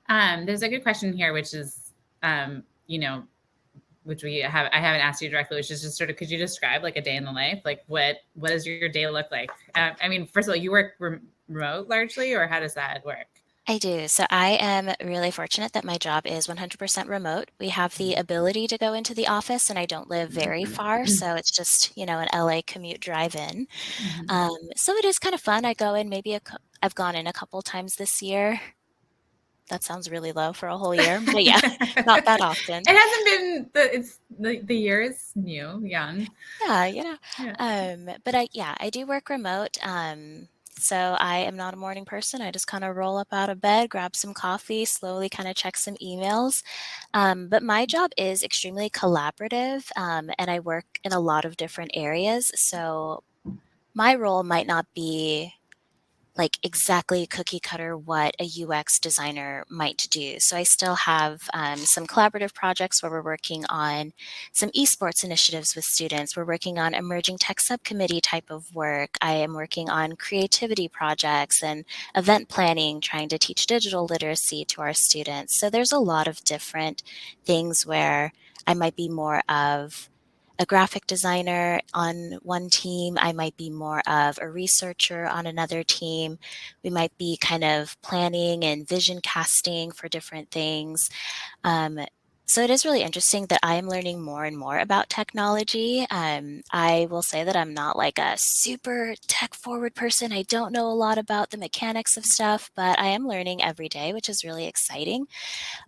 There's a good question here, which is, which I haven't asked you directly, which is just sort of, could you describe like a day in the life? Like what does your day look like? I mean, first of all, you work remote largely, or how does that work? I do. So I am really fortunate that my job is 100% remote. We have the ability to go into the office, and I don't live very far. So it's just, an LA commute drive in. So it is kind of fun. I go in maybe I've gone in a couple times this year. That sounds really low for a whole year, but yeah, not that often. It hasn't been the year is new, young. Yeah, Yeah. but I do work remote. So I am not a morning person. I just kind of roll up out of bed, grab some coffee, slowly kind of check some emails. But my job is extremely collaborative, and I work in a lot of different areas. So my role might not be like exactly cookie cutter what a UX designer might do. So I still have some collaborative projects where we're working on some esports initiatives with students. We're working on emerging tech subcommittee type of work. I am working on creativity projects and event planning, trying to teach digital literacy to our students. So there's a lot of different things where I might be more of a graphic designer on one team. I might be more of a researcher on another team. We might be kind of planning and vision casting for different things. So it is really interesting that I am learning more and more about technology. I will say that I'm not like a super tech forward person. I don't know a lot about the mechanics of stuff, but I am learning every day, which is really exciting.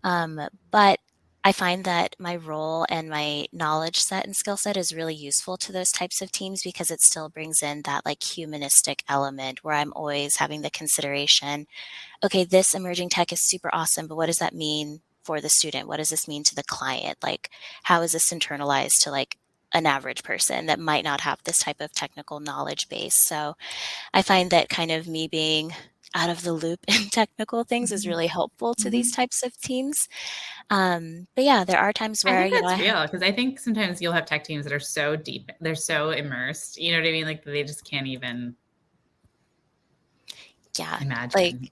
But I find that my role and my knowledge set and skill set is really useful to those types of teams, because it still brings in that like humanistic element where I'm always having the consideration, okay, this emerging tech is super awesome, but what does that mean for the student? What does this mean to the client? Like, how is this internalized to like an average person that might not have this type of technical knowledge base. So I find that kind of me being out of the loop in technical things is really helpful to these Mhm. types of teams. But yeah, there are times I where, think I that's have, real because I think sometimes you'll have tech teams that are so deep, they're so immersed, you know what I mean? Like they just can't even yeah, like imagine.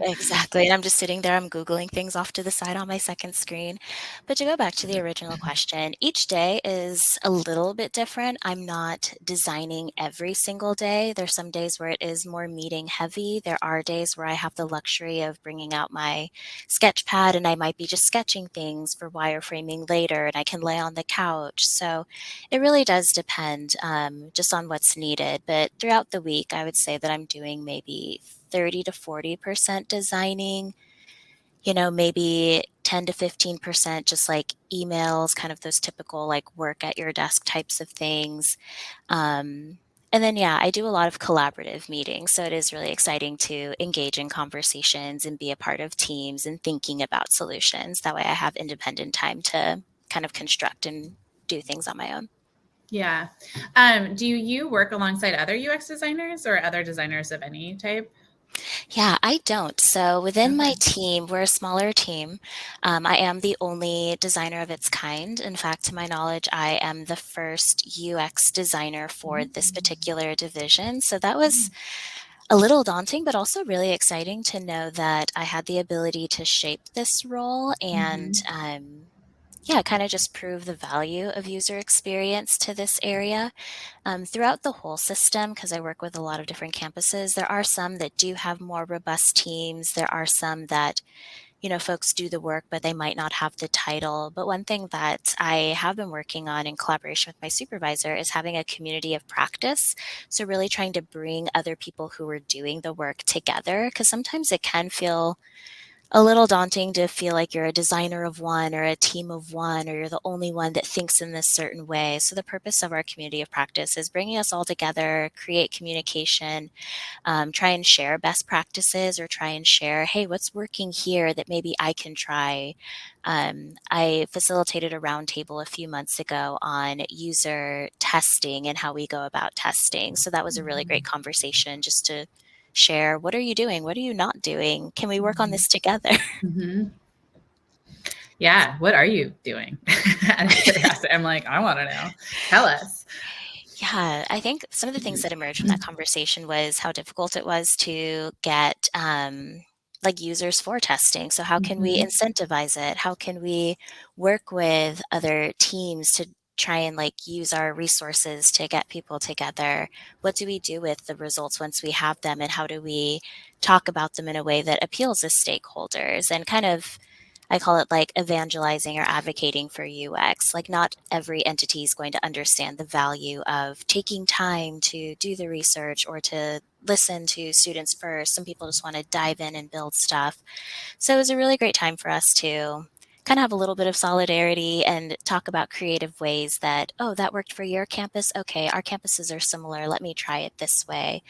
exactly. And I'm just sitting there, I'm Googling things off to the side on my second screen. But to go back to the original question, each day is a little bit different. I'm not designing every single day. There's some days where it is more meeting heavy. There are days where I have the luxury of bringing out my sketch pad and I might be just sketching things for wireframing later and I can lay on the couch. So it really does depend just on what's needed. But throughout the week, I would say that I'm doing maybe 30 to 40% designing, maybe 10 to 15% just like emails, kind of those typical like work at your desk types of things. And then, yeah, I do a lot of collaborative meetings. So it is really exciting to engage in conversations and be a part of teams and thinking about solutions. That way I have independent time to kind of construct and do things on my own. Yeah. Do you work alongside other UX designers or other designers of any type? Yeah, I don't. So within my Okay. team, we're a smaller team. I am the only designer of its kind. In fact, to my knowledge, I am the first UX designer for this particular division. So that was a little daunting, but also really exciting to know that I had the ability to shape this role and, Mhm. yeah, kind of just prove the value of user experience to this area. Throughout the whole system, because I work with a lot of different campuses, there are some that do have more robust teams. There are some that, folks do the work, but they might not have the title. But one thing that I have been working on in collaboration with my supervisor is having a community of practice. So, really trying to bring other people who are doing the work together, because sometimes it can feel a little daunting to feel like you're a designer of one or a team of one, or you're the only one that thinks in this certain way. So, the purpose of our community of practice is bringing us all together, create communication, try and share best practices or try and share, hey, what's working here that maybe I can try. I facilitated a roundtable a few months ago on user testing and how we go about testing. So, that was a really great conversation just to share, what are you doing? What are you not doing? Can we work on this together? Mhm. Yeah. What are you doing? Out of curiosity. I'm like, I want to know. Tell us. Yeah, I think some of the things that emerged from that conversation was how difficult it was to get like users for testing. So how can we Mhm. incentivize it? How can we work with other teams to try and like use our resources to get people together? What do we do with the results once we have them, and how do we talk about them in a way that appeals to stakeholders and kind of, I call it like evangelizing or advocating for UX. Like, not every entity is going to understand the value of taking time to do the research or to listen to students first. Some people just want to dive in and build stuff. So it was a really great time for us to kind of have a little bit of solidarity and talk about creative ways that, oh, that worked for your campus. Okay, our campuses are similar. Let me try it this way.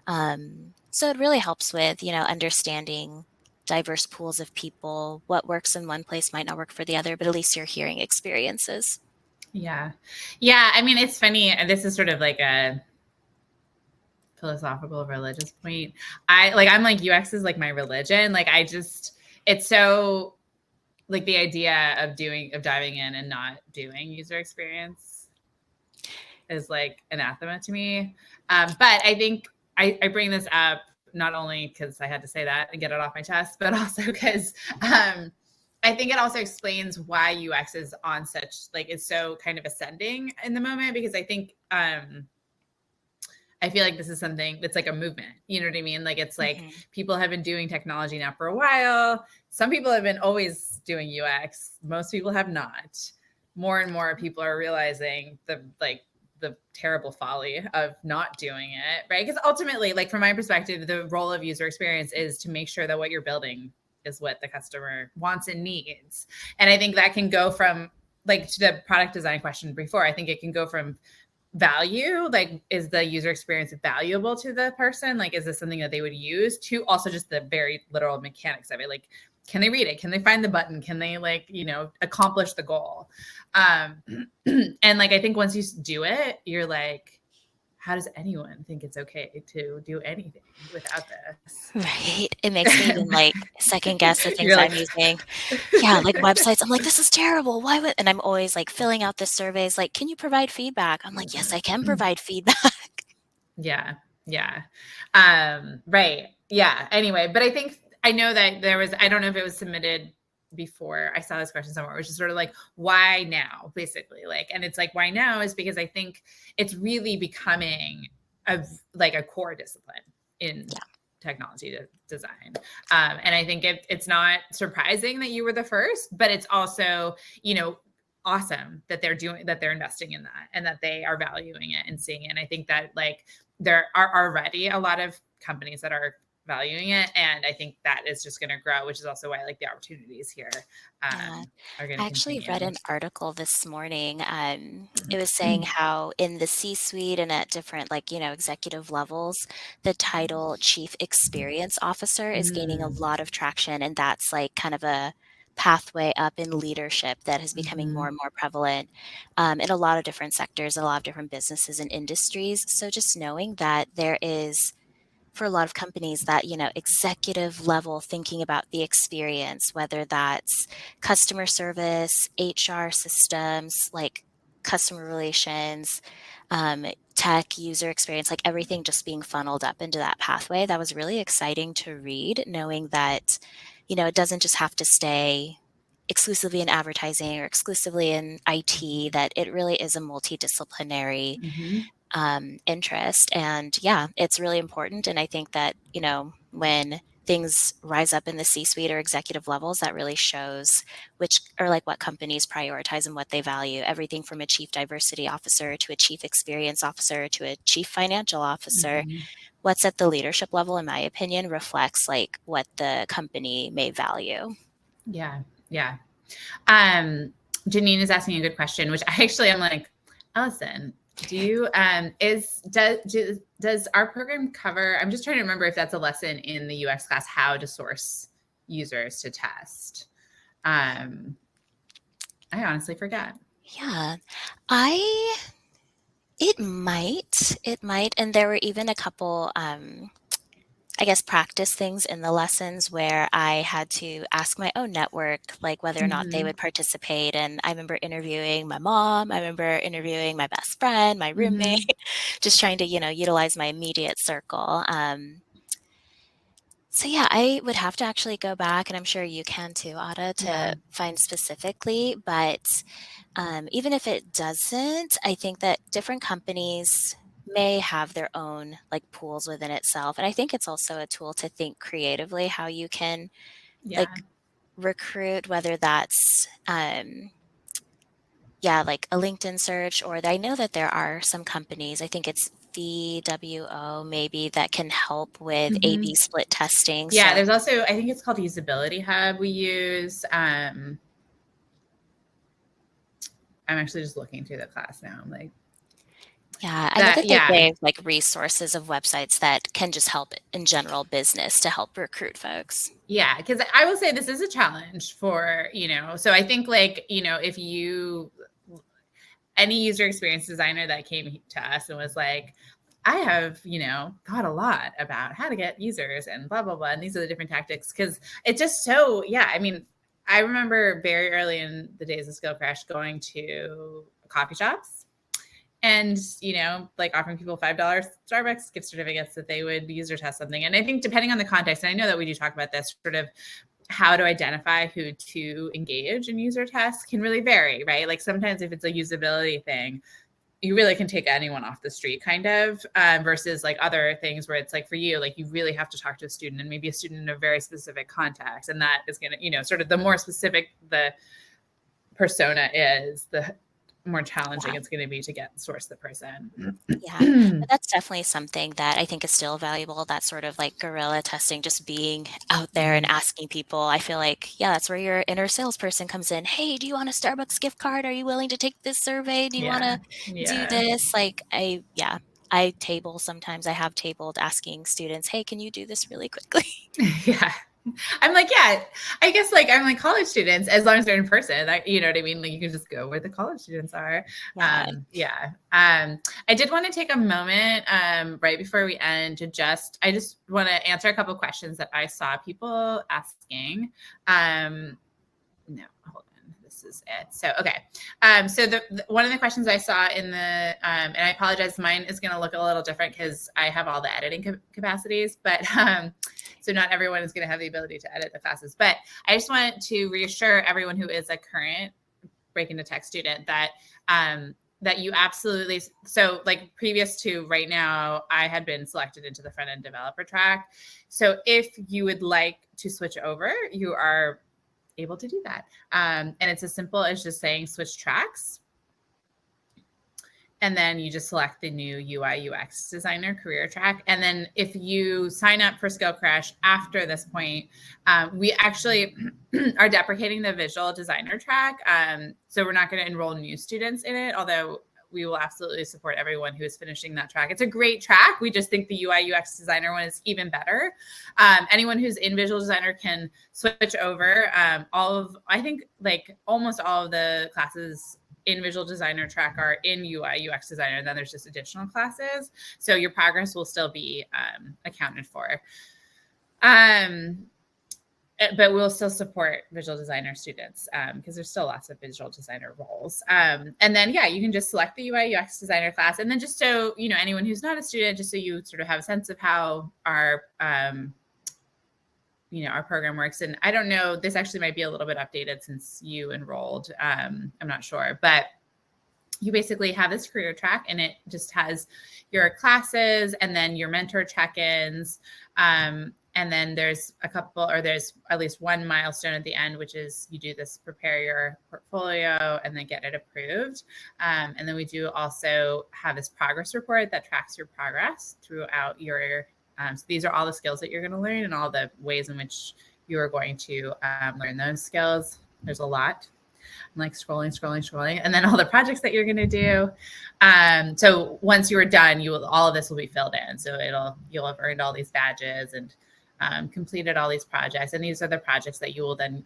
So it really helps with, understanding diverse pools of people. What works in one place might not work for the other, but at least you're hearing experiences. Yeah. Yeah. I mean, it's funny. This is sort of like a philosophical religious point. I'm like UX is like my religion. It's so like the idea of diving in and not doing user experience is like anathema to me. But I think I bring this up not only because I had to say that and get it off my chest, but also because I think it also explains why UX is on such like is so kind of ascending in the moment because I feel like this is something that's like a movement. You know what I mean? Like it's like Hmm. people have been doing technology now for a while. Some people have been always doing UX. Most people have not. More and more people are realizing the terrible folly of not doing it, right? Because ultimately, like from my perspective, the role of user experience is to make sure that what you're building is what the customer wants and needs. And I think that can go from like to the product design question before. I think it can go from value, like is the user experience valuable to the person, like is this something that they would use, to also just the very literal mechanics of it, like can they read it? Can they find the button? Can they like, accomplish the goal? And like, I think once you do it, you're like, how does anyone think it's okay to do anything without this? Right. It makes me even like second guess the things You're I'm like, using. Yeah, like websites. I'm like, this is terrible. Why would, and I'm always like filling out the surveys, like, can you provide feedback? I'm like, yes, I can provide feedback. yeah, yeah. Right. Yeah. Anyway, but I know that I don't know if it was submitted before. I saw this question somewhere, which is sort of like, why now, basically? Like, and it's like, why now is because I think it's really becoming like a core discipline in technology design. And I think it's not surprising that you were the first, but it's also, awesome that they're investing in that and that they are valuing it and seeing it. And I think that like there are already a lot of companies that are valuing it, and I think that is just going to grow, which is also why like the opportunities here Yeah. are going I to actually continue. read an article this morning. It was saying how in the C-suite and at different, like, executive levels, the title Chief Experience Officer is gaining a lot of traction. And that's like kind of a pathway up in leadership that is becoming more and more prevalent in a lot of different sectors, a lot of different businesses and industries. So just knowing that there is for a lot of companies that, executive level thinking about the experience, whether that's customer service, HR systems, like customer relations, tech, user experience, like everything just being funneled up into that pathway. That was really exciting to read, knowing that, it doesn't just have to stay exclusively in advertising or exclusively in IT, that it really is a multidisciplinary interest. And yeah, it's really important. And I think that, when things rise up in the C-suite or executive levels, that really shows which or like what companies prioritize and what they value. Everything from a chief diversity officer to a chief experience officer to a chief financial officer. What's at the leadership level, in my opinion, reflects like what the company may value. Yeah. Yeah. Janine is asking a good question, which I actually am like, Allison, do you does our program cover, I'm just trying to remember if that's a lesson in the UX class, how to source users to test. I honestly forget. Yeah. It might. And there were even a couple I guess, practice things in the lessons where I had to ask my own network, like whether or not they would participate. And I remember interviewing my mom. I remember interviewing my best friend, my roommate, just trying to, utilize my immediate circle. So yeah, I would have to actually go back, and I'm sure you can too, Ada, Yeah. to find specifically. But even if it doesn't, I think that different companies may have their own like pools within itself. And I think it's also a tool to think creatively how you can Yeah. like recruit, whether that's like a LinkedIn search, or I know that there are some companies, I think it's VWO maybe, that can help with A/B split testing. Yeah. So There's also, I think it's called Usability Hub we use. I'm actually just looking through the class now. I'm like, yeah, I know that they yeah. gave like resources of websites that can just help in general business to help recruit folks. Yeah, because I will say this is a challenge for, so I think like, if any user experience designer that came to us and was like, I have, thought a lot about how to get users and blah, blah, blah. And these are the different tactics. Cause it's just so, yeah. I mean, I remember very early in the days of Skill Crash going to coffee shops and, like offering people $5 Starbucks gift certificates that they would user test something. And I think depending on the context, and I know that we do talk about this, sort of how to identify who to engage in user tests can really vary, right? Like sometimes if it's a usability thing, you really can take anyone off the street kind of versus like other things where it's like for you, like you really have to talk to a student, and maybe a student in a very specific context. And that is going to, sort of the more specific the persona is, the more challenging it's going to be to source the person. Yeah, but that's definitely something that I think is still valuable, that sort of like guerrilla testing, just being out there and asking people. I feel like, yeah, that's where your inner salesperson comes in. Hey, do you want a Starbucks gift card? Are you willing to take this survey? Do you want to do this? Like, I table sometimes. I have tabled asking students, hey, can you do this really quickly? Yeah. I'm like, yeah, I guess like I'm like college students, as long as they're in person, you know what I mean? Like you can just go where the college students are. Yeah. Yeah. I did want to take a moment right before we end to I just want to answer a couple of questions that I saw people asking. No, hold on. This is it. So, okay. So one of the questions I saw in the, and I apologize, mine is going to look a little different because I have all the editing capacities, but so not everyone is going to have the ability to edit the classes. But I just want to reassure everyone who is a current Break into Tech student that that you absolutely, so like previous to right now, I had been selected into the front end developer track. So if you would like to switch over, you are able to do that. And it's as simple as just saying switch tracks. And then you just select the new UI UX designer career track. And then if you sign up for Skill Crash after this point, we actually are deprecating the visual designer track. So we're not going to enroll new students in it, although we will absolutely support everyone who is finishing that track. It's a great track. We just think the UI UX designer one is even better. Anyone who's in visual designer can switch over. I think like almost all of the classes in visual designer track are in UI UX designer, and then there's just additional classes. So your progress will still be accounted for. But we'll still support visual designer students because there's still lots of visual designer roles. And then, yeah, you can just select the UI UX designer class. And then just so, you know, anyone who's not a student, just so you sort of have a sense of how our, you know, our program works. And I don't know, this actually might be a little bit updated since you enrolled. I'm not sure, but you basically have this career track and it just has your classes and then your mentor check-ins. And then there's there's at least one milestone at the end, which is you do this, prepare your portfolio and then get it approved. And then we do also have this progress report that tracks your progress throughout your, so these are all the skills that you're going to learn and all the ways in which you are going to learn those skills. There's a lot. I'm like scrolling, and then all the projects that you're going to do. So once you are done, all of this will be filled in. So you'll have earned all these badges and completed all these projects. And these are the projects that you will then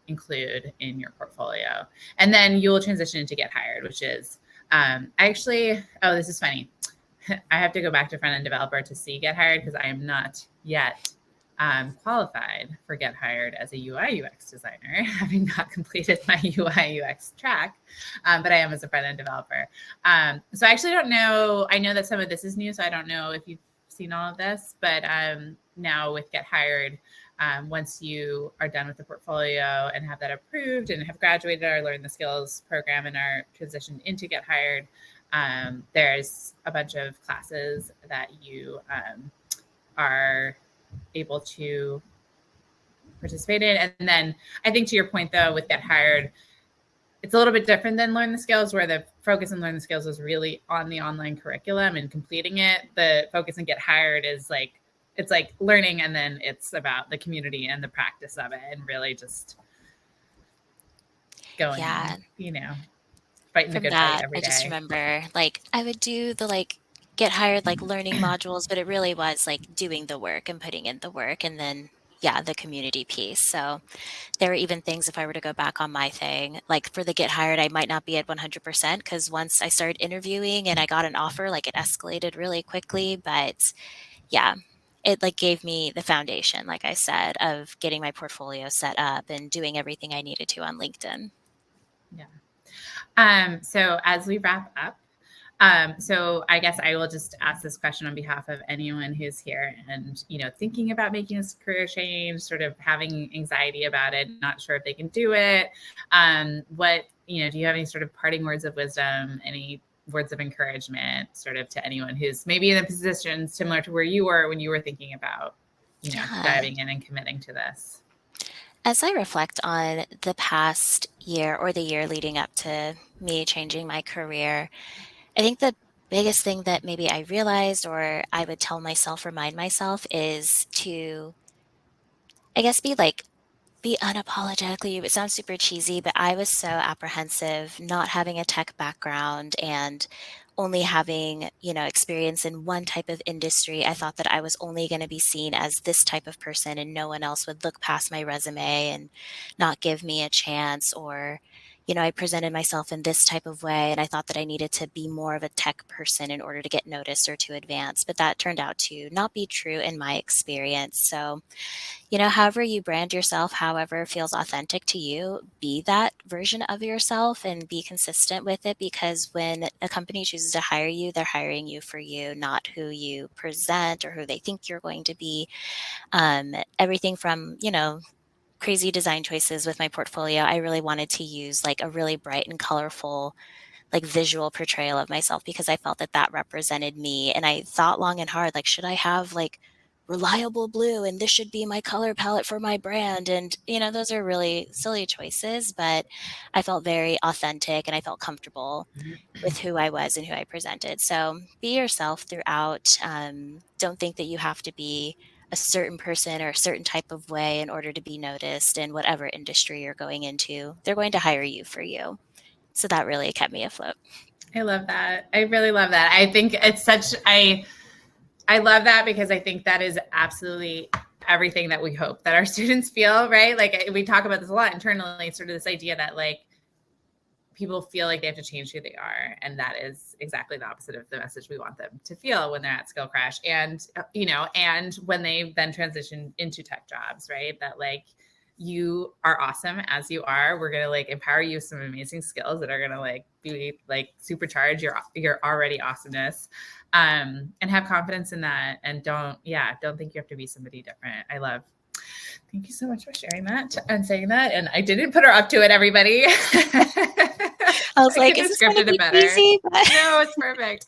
include in your portfolio. And then you will transition to Get Hired, which is this is funny. I have to go back to front end developer to see Get Hired because I am not yet qualified for Get Hired as a UI UX designer, having not completed my UI UX track, but I am as a front end developer. So I actually don't know. I know that some of this is new, so I don't know if you've seen all of this, but now with Get Hired, once you are done with the portfolio and have that approved and have graduated our Learn the Skills program and are transitioned into Get Hired, there's a bunch of classes that you are able to participate in. And then I think to your point, though, with Get Hired, it's a little bit different than Learn the Skills, where the focus in Learn the Skills is really on the online curriculum and completing it. The focus in Get Hired is like, it's like learning, and then it's about the community and the practice of it, and really just going, you know, fighting the good fight every day. I just remember like I would do the like Get Hired like learning modules, but it really was like doing the work and putting in the work, and then the community piece. So there were even things, if I were to go back on my thing, like for the Get Hired, I might not be at 100% because once I started interviewing and I got an offer, like it escalated really quickly. But yeah, it like gave me the foundation, like I said, of getting my portfolio set up and doing everything I needed to on LinkedIn. Yeah. So as we wrap up, so I guess I will just ask this question on behalf of anyone who's here and, you know, thinking about making this career change, sort of having anxiety about it, not sure if they can do it. Do you have any sort of parting words of wisdom, any words of encouragement sort of to anyone who's maybe in a position similar to where you were when you were thinking about, you know, diving in and committing to this? As I reflect on the past year or the year leading up to me changing my career, I think the biggest thing that maybe I realized or I would remind myself is to, I guess, be unapologetically, it sounds super cheesy, but I was so apprehensive not having a tech background and only having, experience in one type of industry, I thought that I was only going to be seen as this type of person and no one else would look past my resume and not give me a chance, or, I presented myself in this type of way and I thought that I needed to be more of a tech person in order to get noticed or to advance. But that turned out to not be true in my experience. So, however you brand yourself, however feels authentic to you, be that version of yourself and be consistent with it, because when a company chooses to hire you, they're hiring you for you, not who you present or who they think you're going to be. Everything from, crazy design choices with my portfolio, I really wanted to use like a really bright and colorful like visual portrayal of myself because I felt that that represented me. And I thought long and hard, like, should I have like reliable blue and this should be my color palette for my brand? And, those are really silly choices, but I felt very authentic and I felt comfortable with who I was and who I presented. So be yourself throughout. Don't think that you have to be a certain person or a certain type of way in order to be noticed in whatever industry you're going into. They're going to hire you for you. So that really kept me afloat. I love that. I really love that. I think it's I love that because I think that is absolutely everything that we hope that our students feel, right? Like we talk about this a lot internally, sort of this idea that like people feel like they have to change who they are. And that is exactly the opposite of the message we want them to feel when they're at Skill Crash. And, and when they then transition into tech jobs, right? That like, you are awesome as you are. We're going to like empower you with some amazing skills that are going to like be like supercharge your already awesomeness, and have confidence in that. And don't think you have to be somebody different. Thank you so much for sharing that and saying that. And I didn't put her up to it, everybody. I was like, is this going to be easy? No, it's perfect.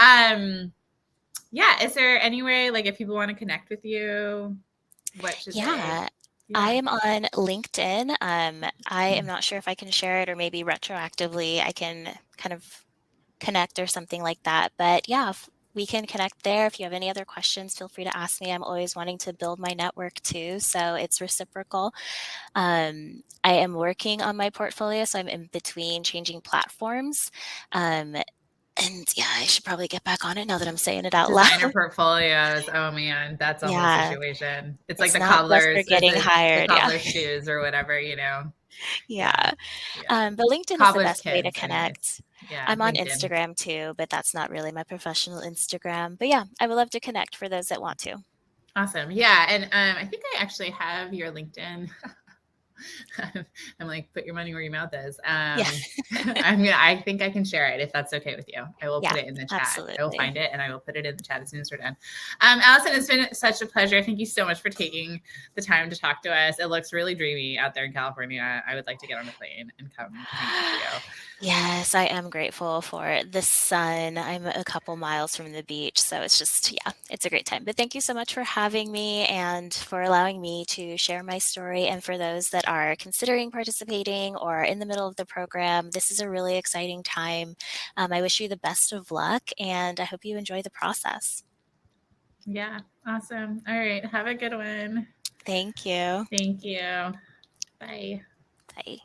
Yeah. Is there any way, like, if people want to connect with you, what should they? Yeah. I am on LinkedIn. I am not sure if I can share it or maybe retroactively I can kind of connect or something like that. But yeah, we can connect there. If you have any other questions, feel free to ask me. I'm always wanting to build my network too, so it's reciprocal. I am working on my portfolio, so I'm in between changing platforms. And yeah, I should probably get back on it now that I'm saying it out loud. Designer portfolios. Oh man, that's a whole situation. It's like the not just cobbler's, for getting hired. the cobbler's shoes or whatever, Yeah. But LinkedIn is the Cobbler's best way to kids, connect. anyways. Yeah, I'm on LinkedIn. Instagram too, but that's not really my professional Instagram. But yeah, I would love to connect for those that want to. Awesome. Yeah. And I think I actually have your LinkedIn. I'm like, put your money where your mouth is. Yeah. I think I can share it if that's okay with you. I will put it in the chat. Absolutely. I will find it and I will put it in the chat as soon as we're done. Allison, it's been such a pleasure. Thank you so much for taking the time to talk to us. It looks really dreamy out there in California. I would like to get on a plane and come hang out with you. Yes, I am grateful for the sun. I'm a couple miles from the beach, so it's just, it's a great time. But thank you so much for having me and for allowing me to share my story. And for those that are considering participating or in the middle of the program, this is a really exciting time. I wish you the best of luck and I hope you enjoy the process. Yeah, awesome. All right, have a good one. Thank you. Thank you. Bye. Bye.